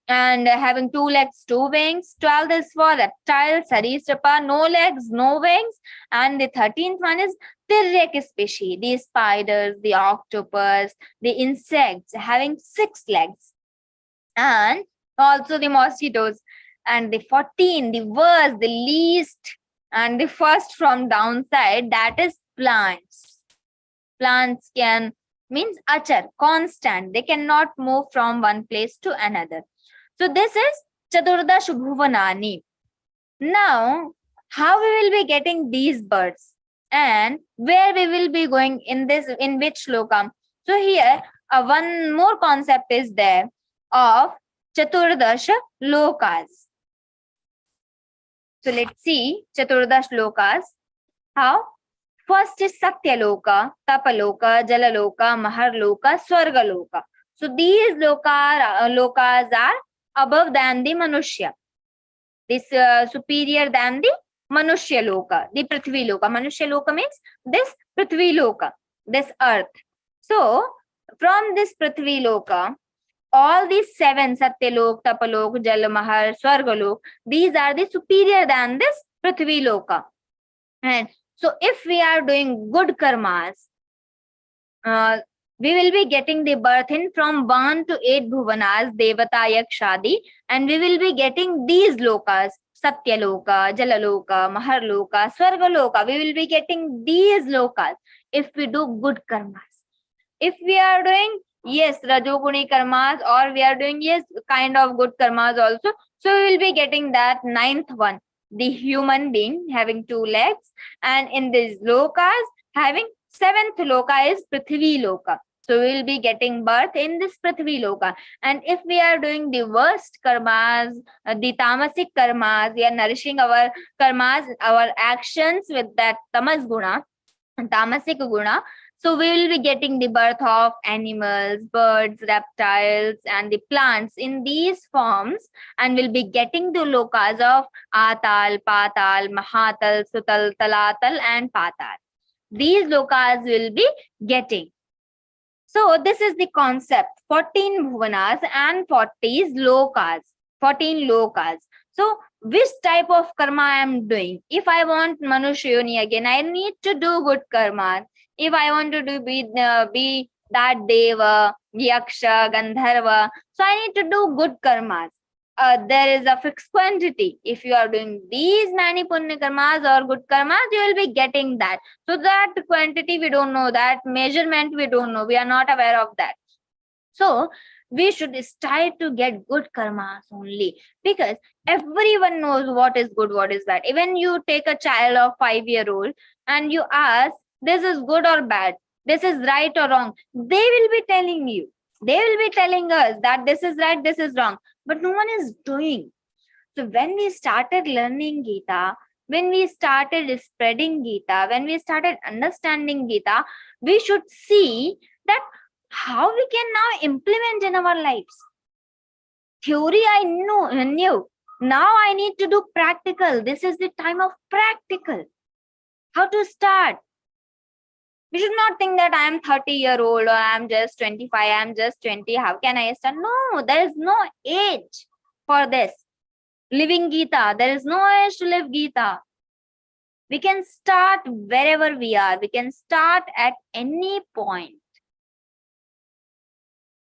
and having 2 legs, 2 wings. 12th is for reptiles, Sarisrapa, no legs, no wings. And the 13th one is Tiryak species, the spiders, the octopus, the insects having 6 legs. And also the mosquitoes. And the 14, the worst, the least, and the first from downside, that is plants. Plants can means achar, constant. They cannot move from one place to another. So this is Chaturdash Bhuvanani. Now, how we will be getting these birds and where we will be going in this, in which shloka? So here, one more concept is there of Chaturdash Lokas. So let's see Chaturdash Lokas. How? First is Satyaloka, Tapaloka, Jalaloka, Maharloka, Swargaloka. So these lokas are above than the Manushya. This superior than the Manushya Loka, the Prithvi Loka. Manushya Loka means this Prithvi Loka, this earth. So from this Prithvi Loka, all these 7, Satyalok, Tapalok, Jalamahar, Swargalok, these are the superior than this Prithvi Loka. And so if we are doing good karmas, we will be getting the birth in from 1 to 8 bhuvanas, Devata, Yakshadi, and we will be getting these lokas, Satyaloka, Jalaloka, Maharloka, Swargaloka. We will be getting these lokas if we do good karmas. If we are doing, yes, Rajoguni karmas, or we are doing, yes, kind of good karmas also, so we will be getting that 9th one, the human being having 2 legs, and in these lokas, having 7th loka is Prithvi Loka. So we will be getting birth in this Prithvi Loka. And if we are doing the worst karmas, the tamasic karmas, we are nourishing our karmas, our actions with that tamas guna, tamasic guna. So we will be getting the birth of animals, birds, reptiles, and the plants in these forms, and we'll be getting the lokas of Atal, Patal, Mahatal, Sutal, Talatal, and Patal. These lokas will be getting. So this is the concept. 14 bhuvanas and 40 lokas. 14 lokas. So which type of karma I am doing? If I want Manushya Yoni again, I need to do good karma. If I want to do be that Deva, Yaksha, Gandharva, so I need to do good karmas. There is a fixed quantity. If you are doing these many punya karmas or good karmas, you will be getting that. So that quantity we don't know, that measurement we don't know, we are not aware of that. So we should strive to get good karmas only, because everyone knows what is good, what is bad. Even you take a child of 5-year-old and you ask, this is good or bad, this is right or wrong, they will be telling you, they will be telling us that this is right, this is wrong, but no one is doing. So when we started learning Geeta, when we started spreading Geeta, when we started understanding Geeta, we should see that how we can now implement in our lives. Theory I knew. Now I need to do practical. This is the time of practical. How to start? We should not think that I am 30-year-old or I am just 25, I am just 20. How can I start? No, there is no age for this. Living Geeta, there is no age to live Geeta. We can start wherever we are. We can start at any point.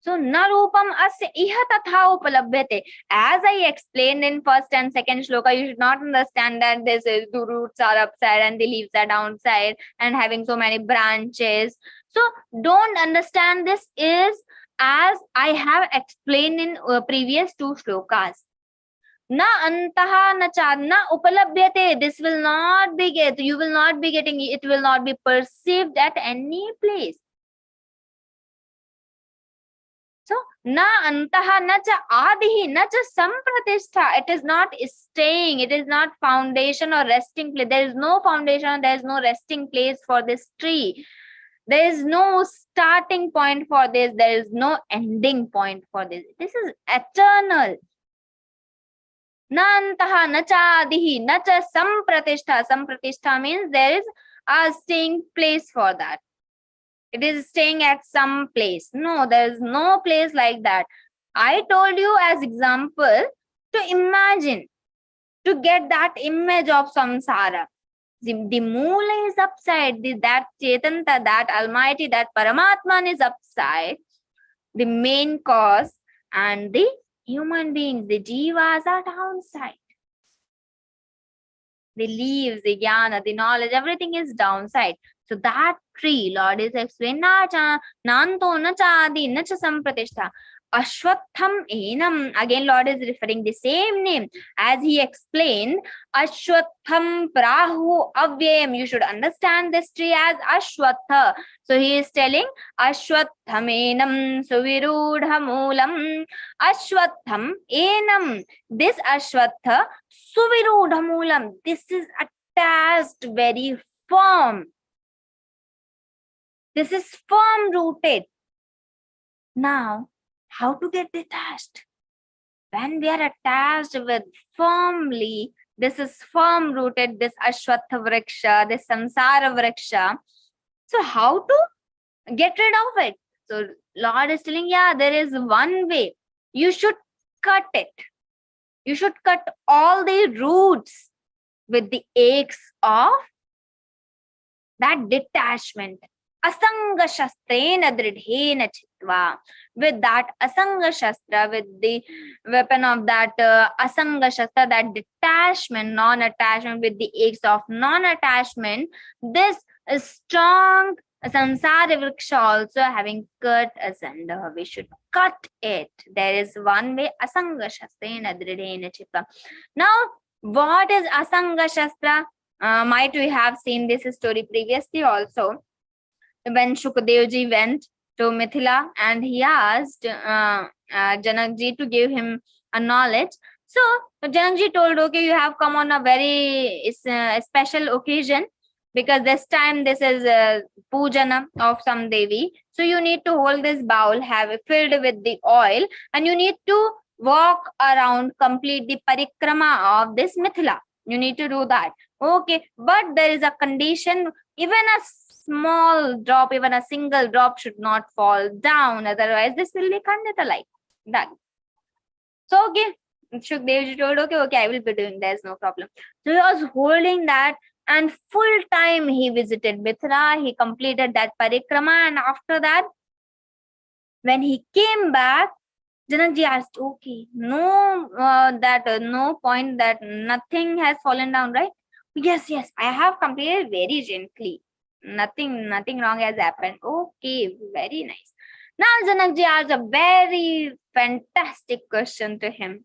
So, na rupam asya iha tatha upalabhyate. As I explained in first and second shloka, you should not understand that this is the roots are upside and the leaves are downside and having so many branches. So, don't understand this is as I have explained in previous 2 shlokas. Na antaha na chadna upalabhyate. This will not be get. You will not be getting. It will not be perceived at any place. So, na antaha na cha adihi na cha sampratishtha. It is not staying. It is not foundation or resting place. There is no foundation. There is no resting place for this tree. There is no starting point for this. There is no ending point for this. This is eternal. Na antaha na cha adihi na cha sampratishtha. Sampratishtha means there is a staying place for that. It is staying at some place. No, there is no place like that. I told you as example to imagine, to get that image of samsara. The moola is upside, that Chetanta, that Almighty, that Paramatman is upside, the main cause, and the human beings, the jivas are downside. The leaves, the jnana, the knowledge, everything is downside. So that tree, Lord is explaining, na cha nanto na cha adi na cha sampratishta. Ashwatham enam. Again, Lord is referring the same name as he explained. Ashwatham prahu avyayam. You should understand this tree as Ashwatha. So he is telling Ashwatham enam suvirudha moolam. Ashwatham enam. This Ashwatha suvirudha moolam. This is attached very firm. This is firm rooted. Now, how to get detached? When we are attached with firmly, this is firm rooted, this Ashwatha Vriksha, this Samsara Vriksha. So how to get rid of it? So Lord is telling, yeah, there is one way. You should cut it. You should cut all the roots with the aches of that detachment. Asanga shastrena dridhena chitva. With that Asanga Shastra, with the weapon of that Asanga Shastra, that detachment, non-attachment, with the aches of non-attachment, this strong Samsara Vriksha also having cut asunder. We should cut it. There is one way, Asanga Shastrena dridhena chitva. Now, what is Asanga Shastra? Might we have seen this story previously also. When Shukadevji went to Mithila and he asked Janakji to give him a knowledge. So Janakji told, okay, you have come on a very special occasion, because this time this is pujana of some Devi. So you need to hold this bowl, have it filled with the oil, and you need to walk around, complete the parikrama of this Mithila. You need to do that. Okay, but there is a condition, even a small drop, even a single drop should not fall down. Otherwise, this will be Khandita like that. So, okay, Shukadevji told, okay, I will be doing, there's no problem. So he was holding that, and full time he visited Mithila, he completed that parikrama, and after that, when he came back, Janakji asked, okay, no, no point that nothing has fallen down, right? Yes, I have completed very gently. Nothing wrong has happened. Okay, very nice. Now Janakji asked a very fantastic question to him.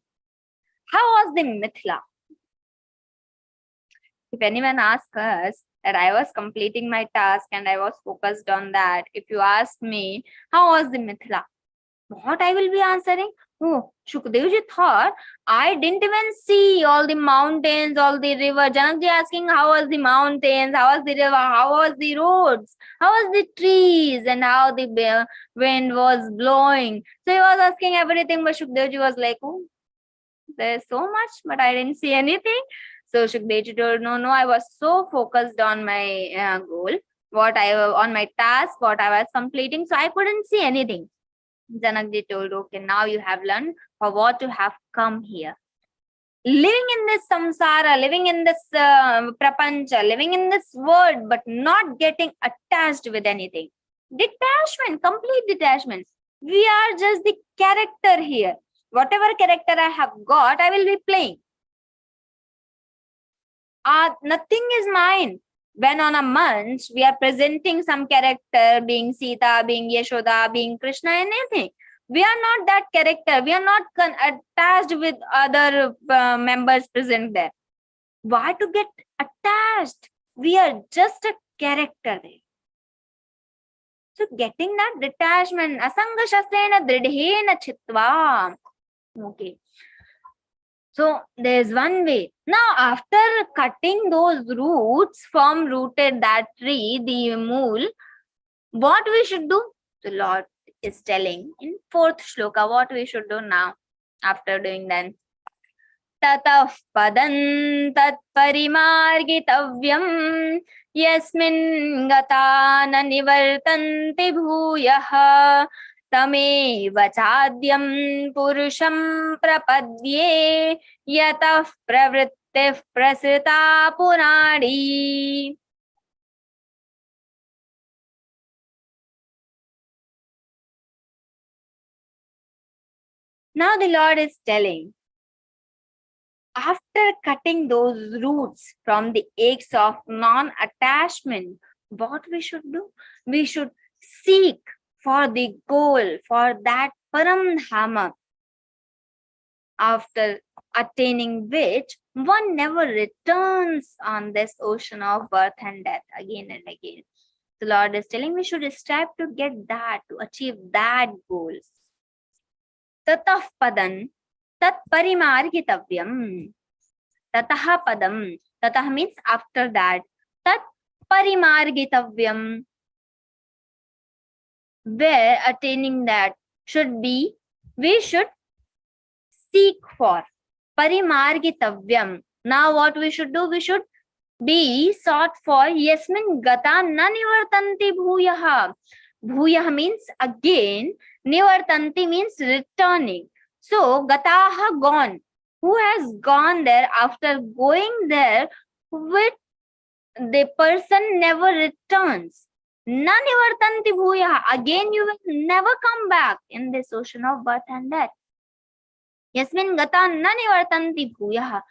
How was the Mithila? If anyone asks us that I was completing my task and I was focused on that, if you ask me, how was the Mithila? What I will be answering? Oh, Shukadevji thought I didn't even see all the mountains, all the river. Janakji asking how was the mountains, how was the river, how was the roads, how was the trees, and how the wind was blowing. So he was asking everything, but Shukadevji was like, oh, there's so much, but I didn't see anything. So Shukadevji told, no, I was so focused on my goal, on my task, what I was completing, so I couldn't see anything. Janakji told, okay, now you have learned for what you have come here. Living in this samsara, living in this prapancha, living in this world, but not getting attached with anything. Detachment, complete detachment. We are just the character here. Whatever character I have got, I will be playing. Nothing is mine. When on a munch, we are presenting some character, being Sita, being Yashoda, being Krishna, anything. We are not that character. We are not attached with other members present there. Why to get attached? We are just a character there. So getting that detachment, asanga shastrena dridhena chitva. Okay. So there's one way. Now, after cutting those roots, firm rooted that tree, the mool, what we should do? The Lord is telling in 4th shloka what we should do now after doing that. Tatah padam tat parimargitavyam yasmin gata na nivartanti bhuyah तमेव चाद्यं पुरुषं प्रपद्ये यतः प्रवृत्तिः प्रसृता पुराणी. Now the Lord is telling, after cutting those roots from the aches of non-attachment, what we should do? We should seek for the goal, for that Param Dhama, after attaining which one never returns on this ocean of birth and death again and again. The Lord is telling we should strive to get that, to achieve that goal. Tatah padam tat parimargitavyam. Tatah padam. Tatah means after that. Tat parimargitavyam. Where attaining that should be, we should seek for. Parimargitavyam. Now what we should do? We should be sought for. Yasmin gata na nivartanti bhuyaha. Bhuyaha means again. Nivartanti means returning. So gataha gone. Who has gone there? After going there, with the person never returns. Na nivartanti bhuyaha. Again you will never come back in this ocean of birth and death. Yasmin gata na nivartanti bhuyaha.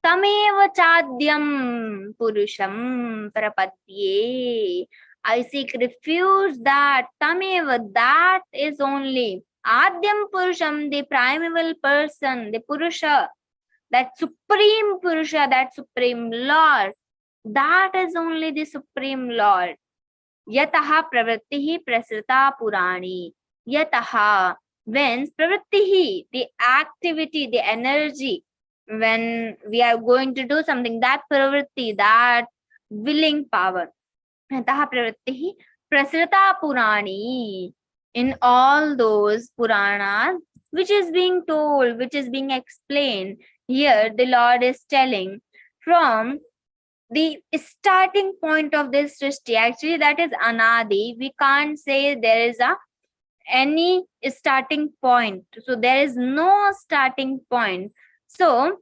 Tameva chadyam purusham prapadye. I seek refuge that tameva, that is only adyam purusham, the primeval person, the purusha, that supreme purusha, that supreme Lord, that is only the supreme Lord. Yataha pravrittihi prasrita purani. Yataha, when pravrittihi, the activity, the energy, when we are going to do something, that pravritti, that willing power. Yataha pravrittihi prasrita purani. In all those Puranas, which is being told, which is being explained, here the Lord is telling from the starting point of this Srishti. Actually, that is Anadi. We can't say there is any starting point. So there is no starting point. So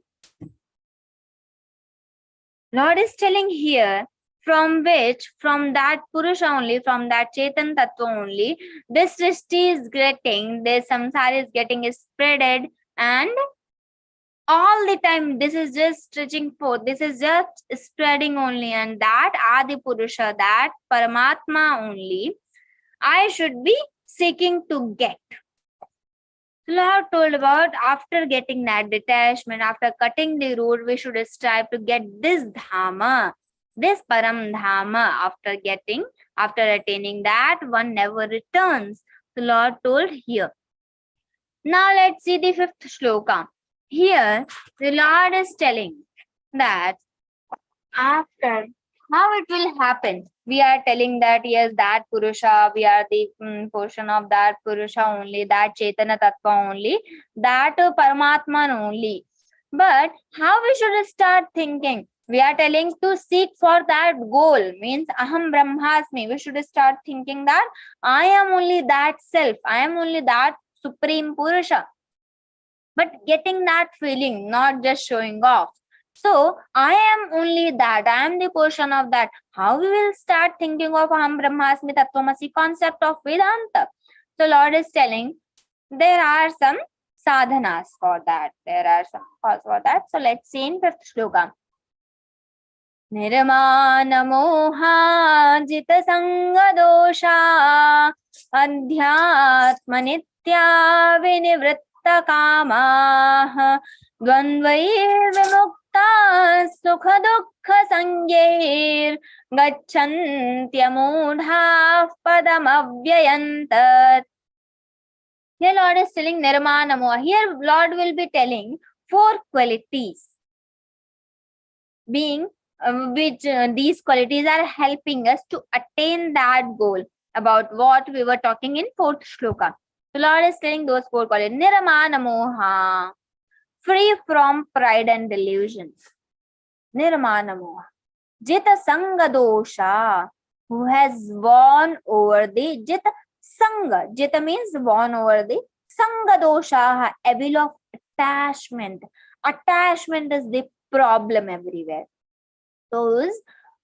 Lord is telling here, from that Purusha only, from that Chetan Tattva only, this Srishti is getting, this samsara is getting spreaded, and all the time this is just stretching forth, this is just spreading only, and that Adi Purusha, that Paramatma only, I should be seeking to get. Lord told about after getting that detachment, after cutting the root, we should strive to get this Dhamma, this Param Dhama. After attaining that, one never returns. The Lord told here. Now let's see the 5th shloka. Here, the Lord is telling that after, how it will happen. We are telling that yes, that Purusha, we are the portion of that Purusha only, that Chaitanya Tattva only, that Paramatman only. But how we should start thinking? We are telling to seek for that goal, means Aham Brahmasmi. We should start thinking that I am only that self, I am only that Supreme Purusha. But getting that feeling, not just showing off. So I am only that, I am the portion of that. How we will start thinking of Aham Brahmasmi Tattvamasi concept of Vedanta? So Lord is telling there are some sadhanas for that. There are some cause for that. So let's see in 5th shloka. Nirmana moha jita sanga dosha adhyatma nitya vinivritta kama dvandvair vimukta sukha dukkha sangyer gacchantya mudha padam avyayantat. Here Lord is telling nirmana moha. Here Lord will be telling 4 qualities being which these qualities are helping us to attain that goal, about what we were talking in 4th shloka. The Lord is telling those 4 qualities. Nirmana moha, free from pride and delusions. Nirmana moha. Jita sanga dosha, who has won over the Jita sanga. Jita means won over the sanga dosha, evil of attachment. Attachment is the problem everywhere. Those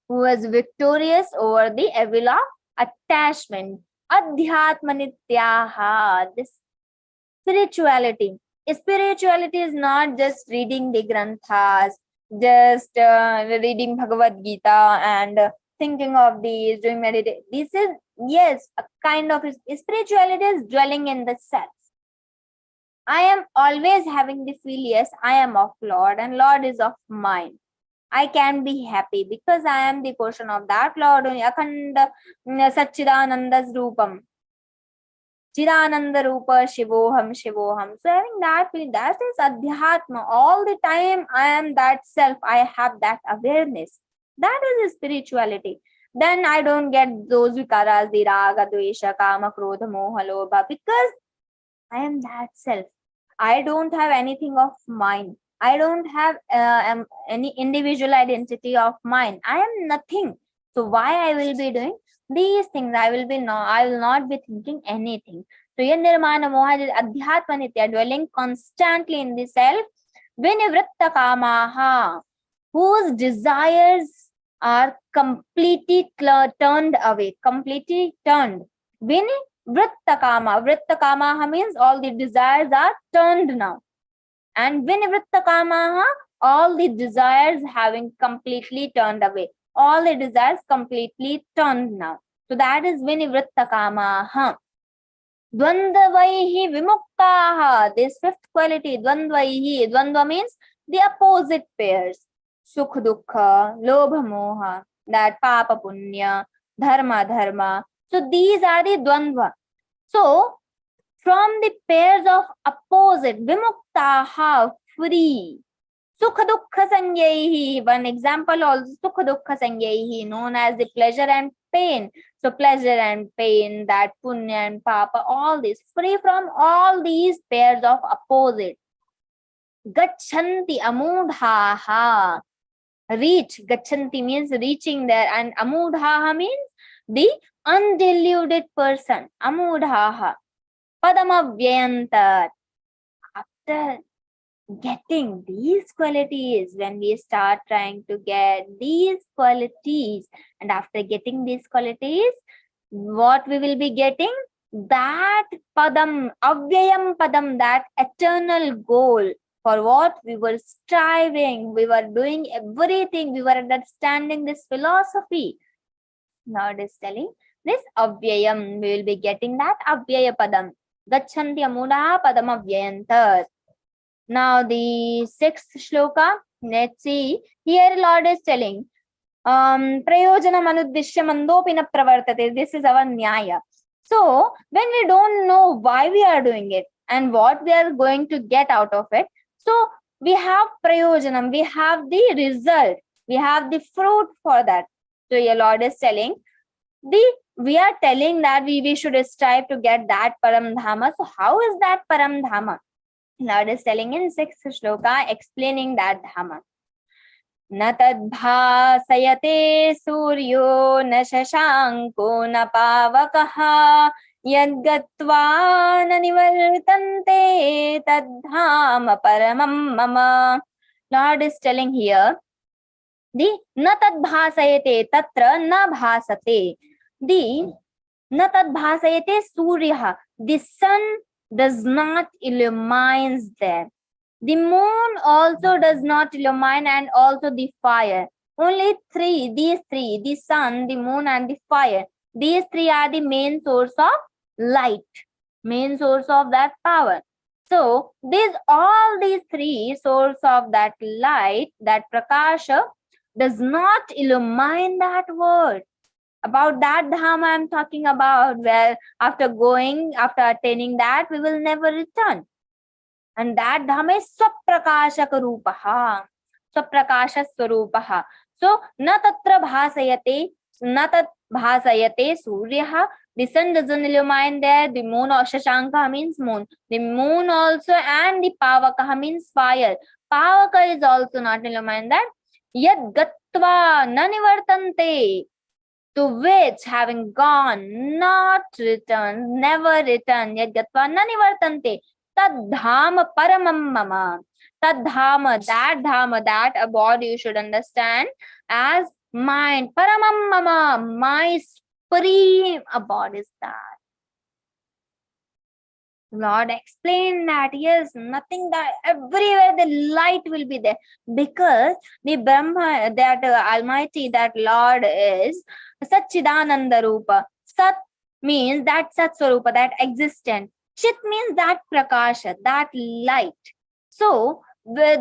who was victorious over the evil of attachment. Adhyatma nityaha, this spirituality. Spirituality is not just reading the granthas, just reading Bhagavad-Gītā and thinking of these, doing meditation. This is, yes, a kind of spirituality is dwelling in the self. I am always having the feel, yes, I am of Lord and Lord is of mine. I can be happy because I am the portion of that Lord. Akhanda Satchidananda's Rupam. Chidananda Rupa Shivoham Shivoham. So having that feeling, that is Adhyatma. All the time I am that self. I have that awareness. That is spirituality. Then I don't get those vikaras, the raga, dvesha, kama, krodha, moha, lobha, because I am that self. I don't have anything of mine. I don't have any individual identity of mine. I am nothing. So why I will be doing these things? I will not be thinking anything. So nirmana moha adhyatma nitya, dwelling constantly in the self. Vinivritta kamaha, whose desires are completely turned away, completely turned. Vritta kamaha means all the desires are turned now. And vinivritta kamaha, all the desires having completely turned away. All the desires completely turned now. So that is vinivritta kamaha. Dvandvaihi vimuktaha. This fifth quality, dvandvaihi. Dvandva means the opposite pairs. Sukh dukkha, lobha moha, that papa punya, dharma dharma. So these are the dvandva. So from the pairs of opposite, vimuktaha, free. Sukha dukkha sanyaihi. One example also, sukha dukkha sanyaihi, known as the pleasure and pain. So pleasure and pain, that punya and papa, all this, free from all these pairs of opposite. Gachanti amudhaha. Reach, gachanti means reaching there, and amudhaha means the undeluded person. Amudhaha. Padamavyantat. After getting these qualities, when we start trying to get these qualities, and after getting these qualities, what we will be getting? That padam, avyayam padam, that eternal goal for what we were striving, we were doing everything, we were understanding this philosophy. Now it is telling this avyayam, we will be getting that avyaya padam. Gachanti amuda padam avyayantat. Now the sixth shloka, let's see. Here Lord is telling, prayojanam anuddishya mandopina pravartate. This is our nyaya. So when we don't know why we are doing it and what we are going to get out of it, so we have prayojanam, we have the result, we have the fruit for that. So your Lord is telling, we are telling that we should strive to get that param dhama. So how is that param dhama? Lord is telling in sixth shloka, explaining that dhama. Na tadbhasayate suryo na shashanko na pavakaha yadgatva na nivartante tadhama paramam mama. Lord is telling here, the na tadbhasayate, tatra na bhasate. The na tadbhasayate surya, the sun does not illumines there. The moon also does not illumine, and also the fire. Only these three, the sun, the moon and the fire, these three are the main source of light, main source of that power. So all these three source of that light, that prakasha, does not illumine that world. About that dhama I am talking about, where after attaining that, we will never return. And that dhama is swaprakashaka rupaha, swaprakasha swarupaha. So na tatra bhasayate suryaha, the sun doesn't illumine there, the moon or shashanka means moon, the moon also, and the pavakaha means fire. Pavaka is also not illumined that. Yad gatva nanivartante, to which having gone, not return, never return. Yad gatva nanivartante, tadhama paramam mama. Tadhama, that abode you should understand as mind. Paramam mama, my supreme abode is that. Lord explained that yes, nothing, that everywhere the light will be there, because the Brahma, that Almighty, that Lord is Satchidananda Rupa. Sat means that Sat Swarupa, that existent. Chit means that Prakasha, that light. So the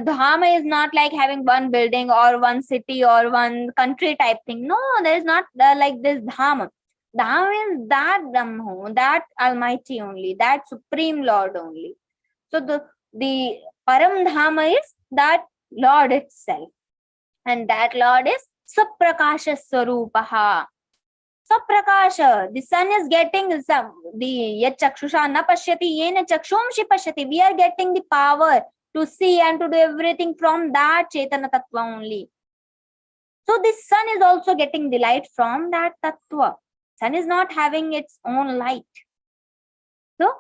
Dhama is not like having one building or one city or one country type thing. No, there is not like this Dhama. Dham is that Brahma, that Almighty only, that Supreme Lord only. So the Param Dhama is that Lord itself. And that Lord is Saprakasha Swarupaha. Saprakasha. The sun is getting some, the Yat Chakshusha na pashyati yena chakshumshi pashyati. We are getting the power to see and to do everything from that Chaitanya Tattva only. So the sun is also getting the light from that Tattva. Sun is not having its own light. So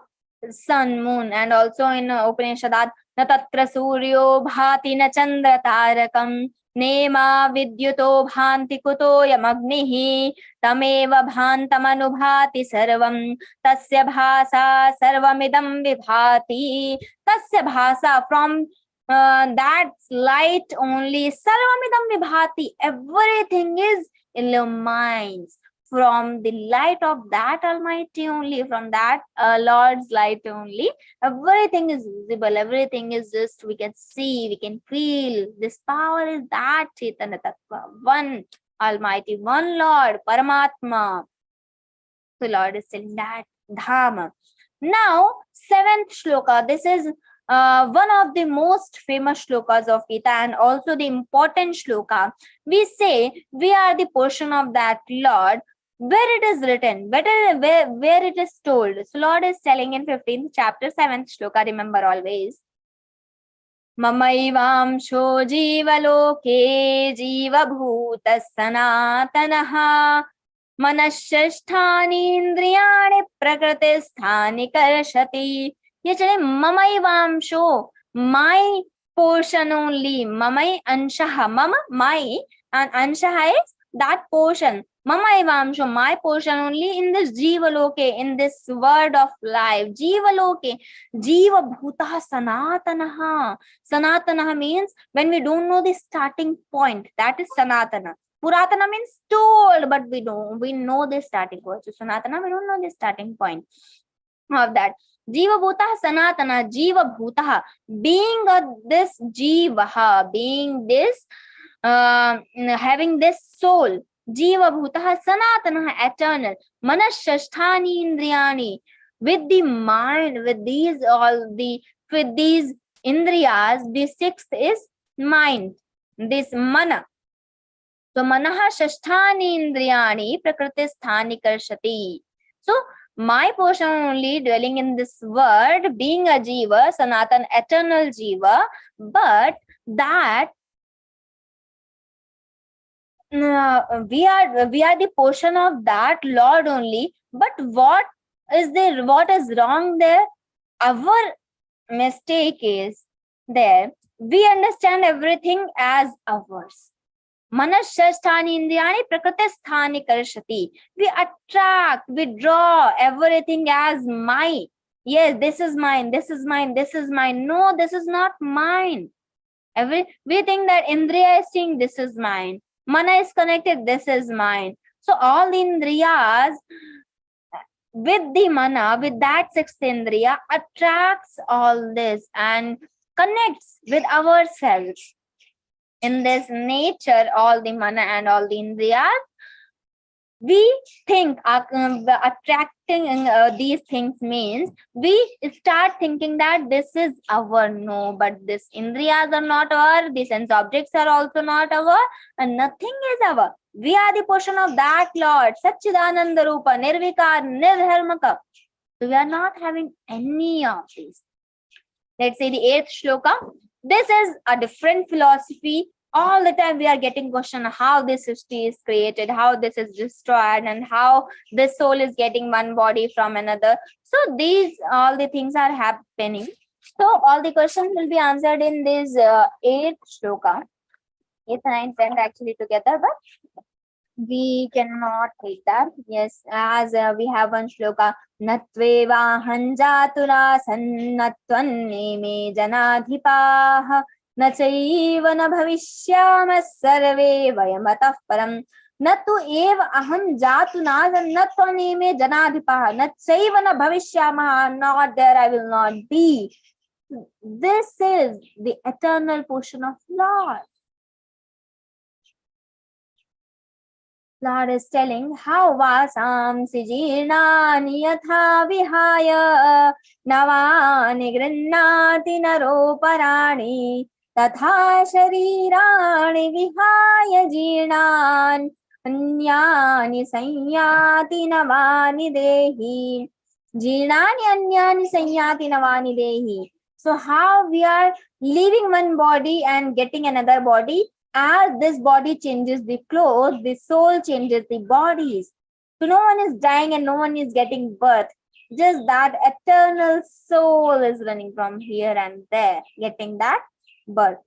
sun, moon, and also in Upanishadat, na tatra suryo bhati na chandra tarakam nema vidyuto bhanti kuto yamagnihi tameva bhantam anubhati sarvam tasya bhasa sarvamidam vibhati. Tasya bhasa, from that light only, sarvamidam vibhati, everything is illumines. From the light of that Almighty only, from that Lord's light only, everything is visible, everything is just, we can see, we can feel. This power is that Chaitanya Tattva, one Almighty, one Lord, Paramatma. The Lord is in that Dhama. Now, 7th shloka, this is one of the most famous shlokas of Gita and also the important shloka. We say we are the portion of that Lord, where it is written, where it is told. So Lord is telling in 15th chapter, 7th shloka, remember always. Mamaivamsho jivaloke jivabhuta sanatanaha manashasthani indriyani prakriti sthani karshati. Actually, Mamaivamsho, my portion only. Mamai anshaha, mama, my, and anshaha is that portion. Mamaivamsho, my portion only in this Jivaloke, in this word of life. Jivaloke, Jiva Bhuta Sanatanaha. Sanatanaha means when we don't know the starting point, that is Sanatana. Puratana means told, but we know the starting point. So Sanatana, we don't know the starting point of that. Jiva Bhuta Sanatana, Jiva Bhuta, being this Jivaha, being this, having this soul. Jiva Bhutaha Sanatana, eternal. Manashasthani Indriyani, with the mind, with these Indriyas, the 6th is mind, this Mana. So Manaha Shasthani Indriyani Prakriti Sthani Karshati. So my portion only dwelling in this word, being a Jiva, Sanatan, eternal Jiva, but that we are the portion of that Lord only. But what is wrong there? Our mistake is there. We understand everything as ours. Manashasthani indriyani prakriti sthani karshati. We attract, we draw everything as mine. Yes, this is mine, this is mine, this is mine. No, this is not mine. We think that Indriya is saying this is mine. Mana is connected, this is mine. So all the Indriyas with the Mana, with that 6th Indriya, attracts all this and connects with ourselves. In this nature, all the Mana and all the Indriyas, we think attracting these things means we start thinking that this is our. No, but this Indriyas are not our, the sense objects are also not our, and nothing is our. We are the portion of that Lord, Satchidananda Rupa, Nirvikar, Nirharmaka. So we are not having any of these. Let's say the 8th shloka. This is a different philosophy. All the time we are getting question how this Srishti is created, how this is destroyed, and how this soul is getting one body from another. So these all the things are happening. So all the questions will be answered in this 8th shloka. 8th, 9th, 10th actually together, but We cannot take that. Yes, as we have one shloka, Natveva hanjatura sannatvanne janadhipaha nachaiva na bhavishyama sarve vayamatah param natu eva aham jatuna sannatvanne janadhipaha nachaiva na bhavishyama, not there I will not be. This is the eternal portion of Lord. Lord is telling how vasam sijirnani yatha vihaya navani grannati naroparani tatha sharirani vihaya jirnan anyani sanyati navani dehi jirnani anyani sanyati navani dehi. So how we are leaving one body and getting another body? As this body changes the clothes, the soul changes the bodies. So no one is dying and no one is getting birth. Just that eternal soul is running from here and there, getting that birth.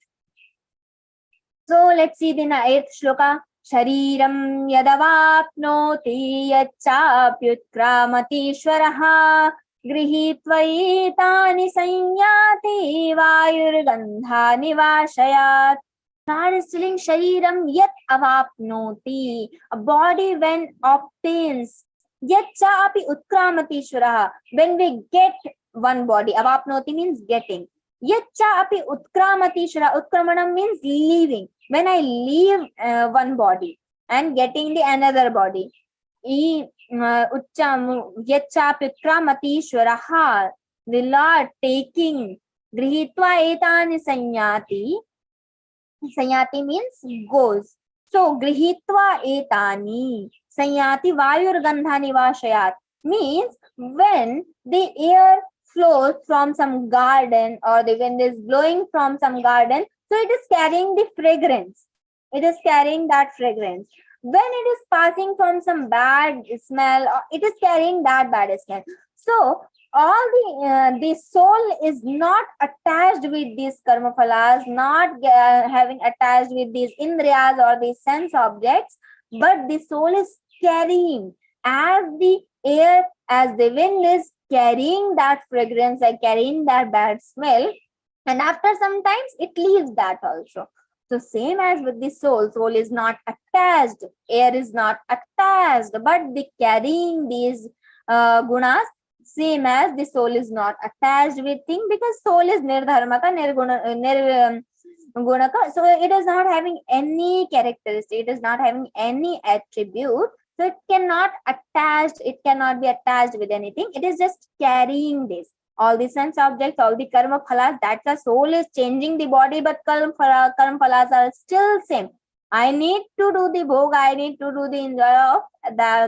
So let's see the 8th shloka. Shariram yadavapnoti yachapyutkramati shwaraha grihitvaitani sanyati vayurgandha nivashayat. Lord is telling Shariram yat avapnoti, a body when obtains, yat cha api utkramati shvaraha, when we get one body, avapnoti means getting, yat cha api utkramati shvaraha, utkramanam means leaving, when I leave one body and getting the another body, yat cha api utkramati shvaraha, the Lord taking, grihitva etani sanyati, sanyati means goes. So grihitva etani sanyati vayurgandha nivashayat means when the air flows from some garden or the wind is blowing from some garden, so it is carrying the fragrance. It is carrying that fragrance. When it is passing from some bad smell, it is carrying that bad smell. So all the soul is not attached with these karma phalas, not having attached with these indriyas or these sense objects, but the soul is carrying as the air, as the wind is carrying that fragrance and carrying that bad smell, and after some times it leaves that also. So same as with the soul, soul is not attached, air is not attached, but the carrying these gunas, same as the soul is not attached with thing, because soul is nirdharmaka, gunaka, so it is not having any characteristic, it is not having any attribute, so it cannot be attached with anything. It is just carrying this. All the sense objects, all the karma phalas, that the soul is changing the body, but karma phalas are still same. I need to do the bhog, I need to do the enjoy of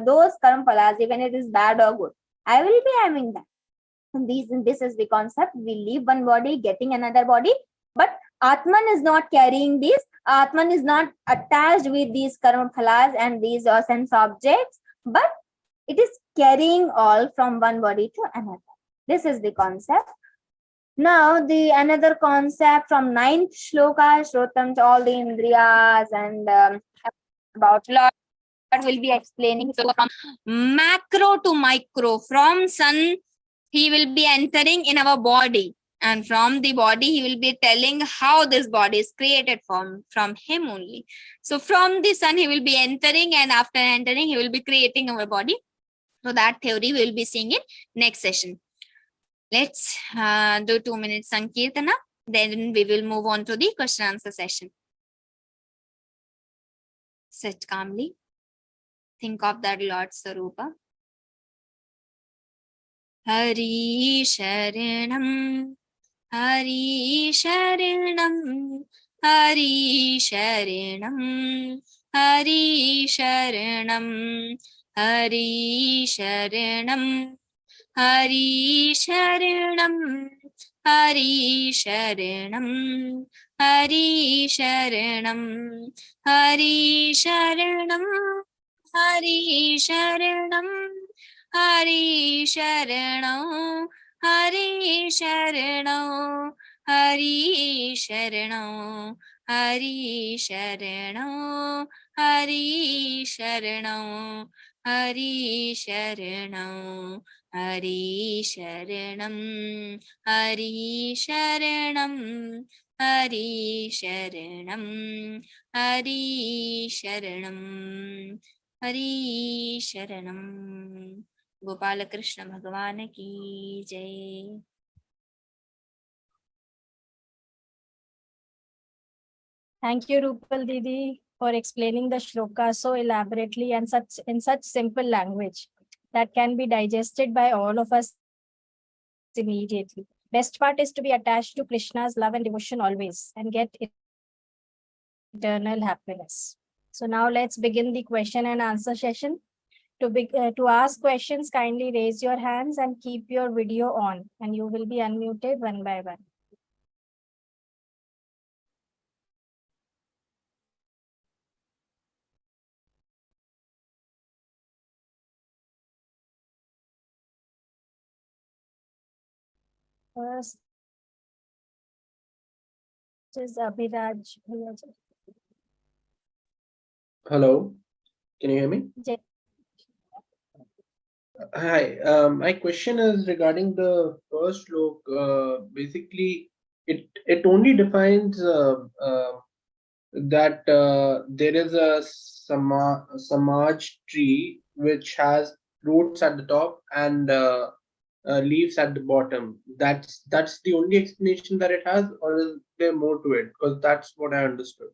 those karma phalas, even it is bad or good. I will be having that. This is the concept. We leave one body, getting another body, but Atman is not carrying this. Atman is not attached with these karma phalas and these sense objects, but it is carrying all from one body to another. This is the concept. Now the another concept from 9th shloka, Shrotam, all the indriyas and about Lord will be explaining. So from macro to micro, from sun he will be entering in our body, and from the body he will be telling how this body is created from him only. So from the sun he will be entering, and after entering he will be creating our body. So that theory we will be seeing in next session. Let's do 2 minutes Sankirtana, then we will move on to the question answer session. Sit calmly. Think of that Lord Sarupa. Hari Sharanam, Hari Sharanam, Hari Sharanam, Hari Sharanam, Hari Sharanam, Hari Sharanam, Hari Sharanam, Hari Sharanam, Hari Sharanam, Hari Sharanam, Hari Sharanam, Hari Sharanam, Hari Sharanam, Hari Sharanam, Hari Sharanam, Hari Sharanam, Hari Sharanam, Hari Sharanam, Hari Sharanam, Hari Sharanam, Hari Sharanam. Gopala Krishna Bhagavan ki Jai. Thank you, Rupal Didi, for explaining the shloka so elaborately and in such simple language that can be digested by all of us immediately. Best part is to be attached to Krishna's love and devotion always and get eternal happiness. So now let's begin the question and answer session. To ask questions, kindly raise your hands and keep your video on, and you will be unmuted one by one. First is Abhiraj. Hello, can you hear me? Jai- Hi, my question is regarding the first look. Basically, it only defines that there is a samaj tree which has roots at the top and leaves at the bottom. That's the only explanation that it has, or is there more to it? Because that's what I understood.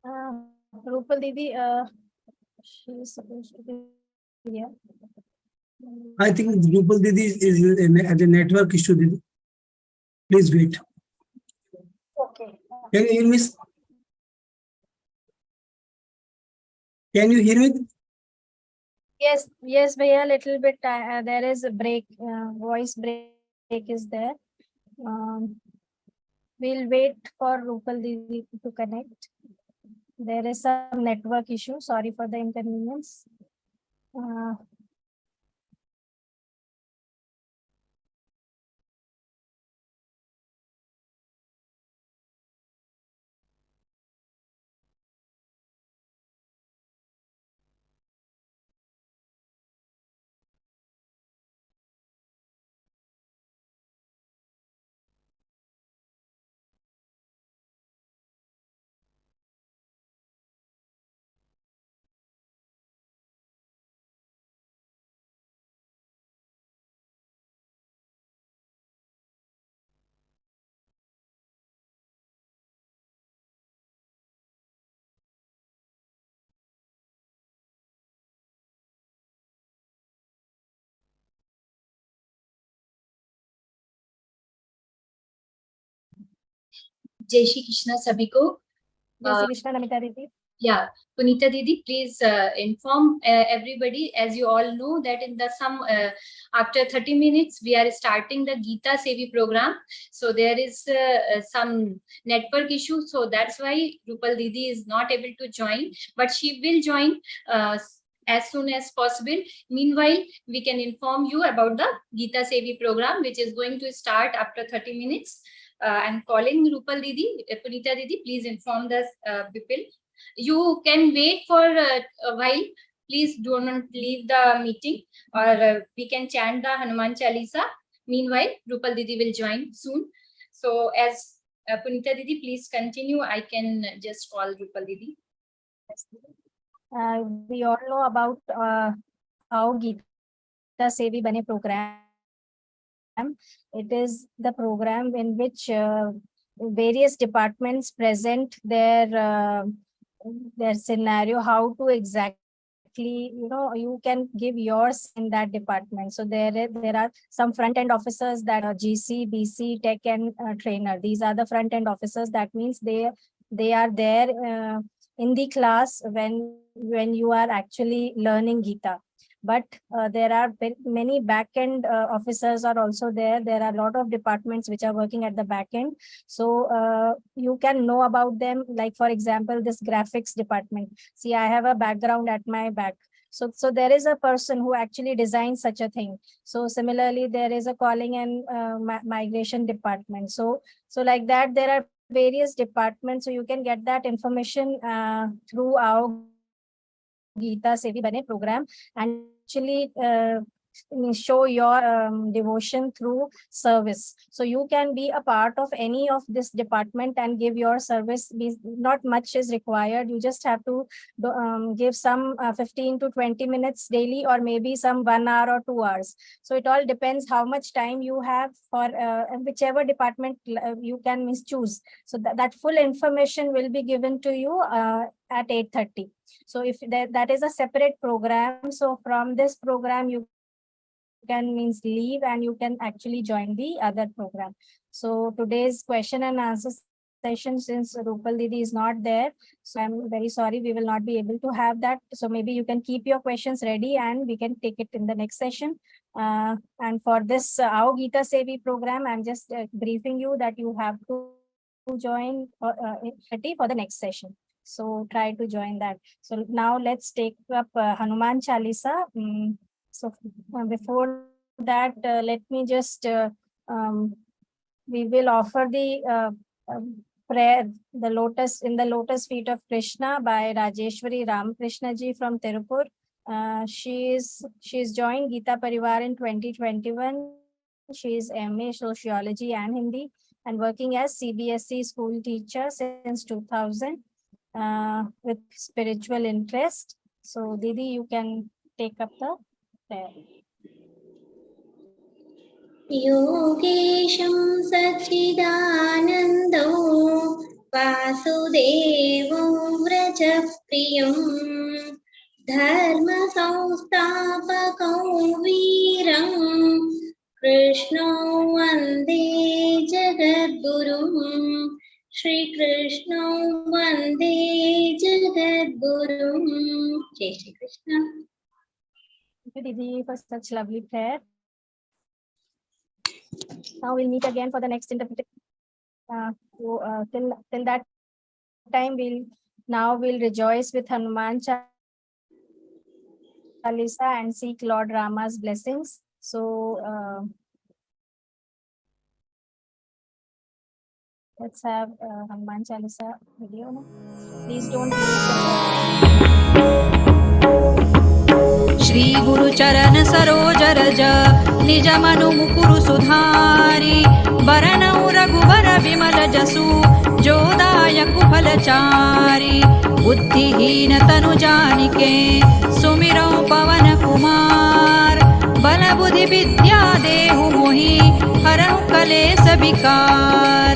Rupal Didi, she is supposed to be here. I think Rupal Didi is at a network issue. Didi. Please wait. Okay. Can you hear me? Can you hear me? Yes, Bhaiya, little bit. There is a break, voice break is there. We'll wait for Rupal Didi to connect. There is some network issue. Sorry for the inconvenience. जय श्री कृष्णा सभी को. Jai Shri Krishna, Namita Didi. Yeah, Punita Didi, please inform everybody. As you all know that in the after 30 minutes we are starting the Geeta Sevi program. So there is some network issue. So that's why Rupal Didi is not able to join, but she will join as soon as possible. Meanwhile, we can inform you about the Geeta Sevi program, which is going to start after 30 minutes. I'm calling Rupal Didi. Punita Didi, please inform the people. You can wait for a while. Please do not leave the meeting, or we can chant the Hanuman Chalisa. Meanwhile, Rupal Didi will join soon. So as Punita Didi, please continue. I can just call Rupal Didi. We all know about our Geeta Sevi Bane program. It is the program in which various departments present their scenario, how to exactly, you can give yours in that department. So there are some front-end officers that are GC, BC, tech and trainer. These are the front-end officers. That means they are there in the class when you are actually learning Geeta. But there are many back-end officers are also there. There are a lot of departments which are working at the back end. So you can know about them. Like, for example, this graphics department. See, I have a background at my back. So there is a person who actually designed such a thing. So similarly, there is a calling and migration department. So like that, there are various departments. So you can get that information through our Geeta Sevi Bane program, and actually show your devotion through service. So you can be a part of any of this department and give your service. Not much is required. You just have to give some 15 to 20 minutes daily, or maybe some 1 hour or 2 hours. So it all depends how much time you have for whichever department you can choose. So that full information will be given to you at 8:30. So if that is a separate program, so from this program you can leave and you can actually join the other program. So today's question and answer session, since Rupal Didi is not there, so I'm very sorry, we will not be able to have that. So maybe you can keep your questions ready and we can take it in the next session. And for this our Geeta Sevi program, I'm just briefing you that you have to join 30 for the next session. So try to join that. So now let's take up Hanuman Chalisa. So before that, let me just, we will offer the prayer, the lotus feet of Krishna by Rajeshwari Ramakrishna ji from Tirupur. She's joined Geeta Parivar in 2021. She is MA Sociology and Hindi and working as CBSE school teacher since 2000 with spiritual interest. So Didi, you can take up the prayer. योगेशं सच्चिदानन्दो वासुदेवो व्रजप्रियं धर्मसंस्थापकौ वीरं कृष्णो वन्दे जगद्गुरुं श्रीकृष्णो वन्दे जगद्गुरुं। जय Shri Krishna. Thank you, Didi, for such lovely prayer. Now we'll meet again for the next interpretation. Till that time, we'll rejoice with Hanuman Chalisa and seek Lord Rama's blessings. So let's have Hanuman Chalisa video. No? Please don't leave Shri गुरु चरण सरोज रज निज मनु मुकुरु सुधारी बरनउ रघुबर विमल जसु जो दायक फलचारी बुद्धिहीन तनु जानिके सुमिरौ पवन कुमार बल बुद्धि विद्या देहु मोहि हरहु कलेस विकार।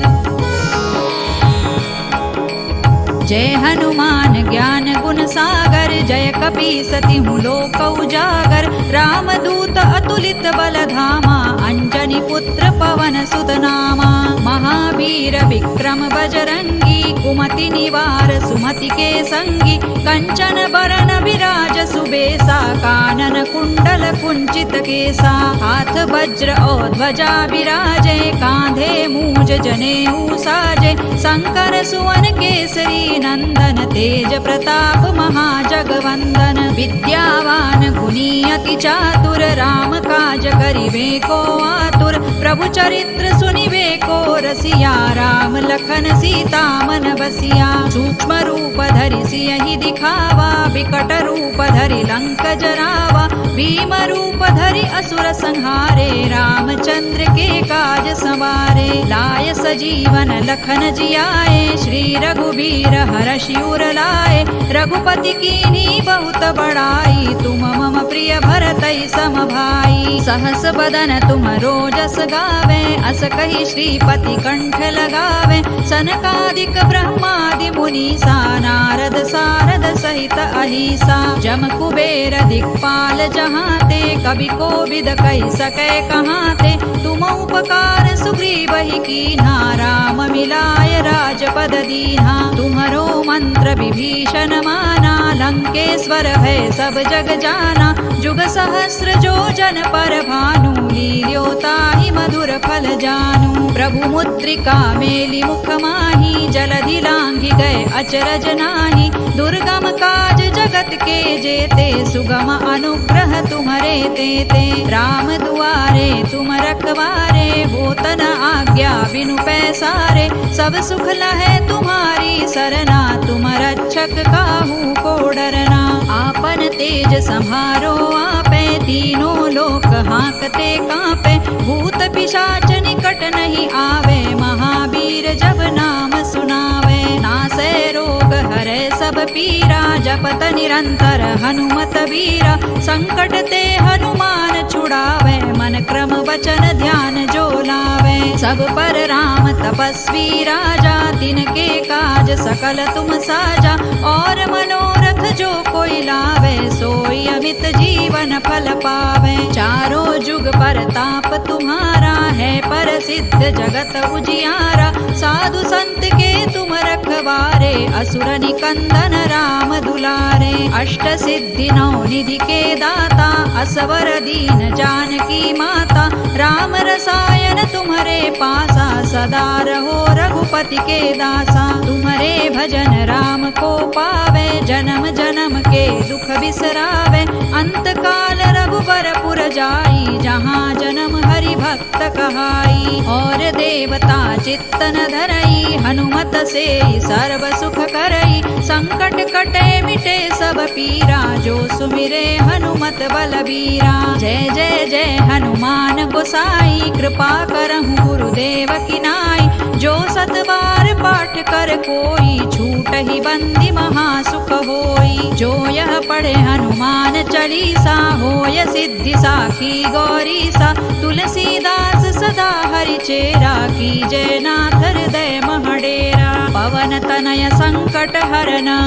जय हनुमान ज्ञान गुण सागर जय कपीसति लोक उजागर रामदूत अतुलित बल धामा अंजनी पुत्र पवन सुत नामा महावीर विक्रम बजरंगी कुमति निवार सुमति के संगी कंचन बरन विराज सुबेसा कानन कुंडल कुंचित केसा हाथ वज्र और ध्वजा विराजे कांधे मूज जनेऊ साजे शंकर सुवन केसरी नंदन तेज प्रताप महाजगवंदन विद्यावान गुणी अति चातुर राम काज करिबे को आतुर प्रभु चरित्र सुनिबे को रसिया राम लखन सीता मन बसिया सूक्ष्म रूप धरि सियहि दिखावा विकट रूप धरि लंक जरावा भीम रूप धरि असुर संहारे रामचंद्र के काज संवारे लाय सजीवन लखन जियाए श्री रघुबीर हरषि उर लाए रघुपति कीन्ही बहुत बड़ाई तुम मम प्रिय भरतहि सम भाई सहस बदन तुम रोजस गावे अस कहि श्रीपति कंठ लगावे सनकादिक ब्रह्मादि मुनीसा नारद सारद सहित अहिसा जम कुबेर दिक्पाल जहाते कवि कोविद कहि सकै कहाते तुम उपकार सुग्रीवहि कीन्हा राम मिलाय राजपद दीन्हा तुम्हरो मंत्र विभीषण माना लंकेश्वर भय सब जग जाना जुग सहस्र जो जन पर भानु लील्योताहि मधुर फल जानू प्रभु मुद्रिका मेलि मुख माही जलधि लांघि गए अचरज नाही। दुर्गम काज जगत के जेते, सुगम अनुग्रह तुम्हारे तेते। राम दुआरे तुम रखवारे, होत न आज्ञा बिनु पैसारे। सब सुख लहे तुम्हारी सरना, तुम रक्षक काहू को डरना। आपन तेज संभारो आपे, तीनों लोक हांकते कांपे। भूत पिशाच निकट नहीं आवे, महावीर जब नाम सुनावे। नासै रोग हरै सब पीरा, जपत निरंतर हनुमत वीरा। संकट ते हनुमान छुड़ावे, मन क्रम वचन ध्यान जो लावे। सब पर राम तपस्वी राजा, तिनके काज सकल तुम साजा। और मनोरथ जो कोई लावे, सोई अमित जीवन फल पावे। चारों जुग परताप तुम्हारा है, प्रसिद्ध जगत उजियारा। साधु संत के तुम रखवारे, असुर निकंदन राम दुलारे। अष्ट सिद्धि नौ निधि के दाता, असवर दीन जानकी माता। राम रसायन तुम्हारे पासा, सदा रहो रघुपति के दासा। तुम्हारे भजन राम को पावे, जन्म जन्म के दुख बिसरावे। अंत काल रघुबर पुर जाई, जहाँ जन्म हरि भक्त कहाई। और देवता चित्तन धरई, हनुमत से सर्व सुख करई। संकट कटे मिटे सब पीरा, जो सुमिरे हनुमत बलबीरा। जय जय जय हनुमान गोसाई, कृपा करहु गुरुदेव की नाई। जो सत बार पाठ कर कोई, छूट ही बंदी महासुख होई। जो यह पढ़े हनुमान चालीसा, होय सिद्धि साखी गौरीसा। तुलसीदास सदा हरि चेरा, की जय नाथ हृदय महडेरा। पवन तनय संकट हरना,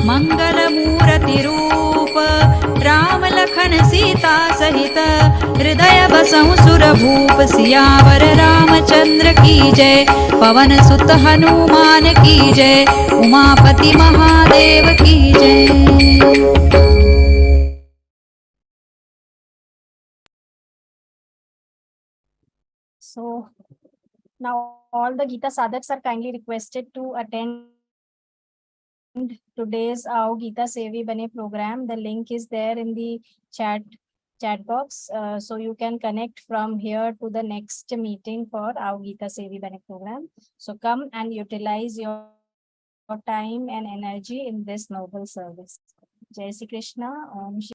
मंगल मूर्ति रूप। राम लखन सीता सहित, हृदय बसहु सुर भूप। सियावर रामचंद्र की जय, पवन सुत हनुमान की जय। उमापति महादेव की जय। So now all the Geeta sadhaks are kindly requested to attend today's Aao Geeta Sevi Bane program. The link is there in the chat box, so you can connect from here to the next meeting for Aao Geeta Sevi Bane program. So come and utilize your time and energy in this noble service. Jai Shri Krishna. Om Shri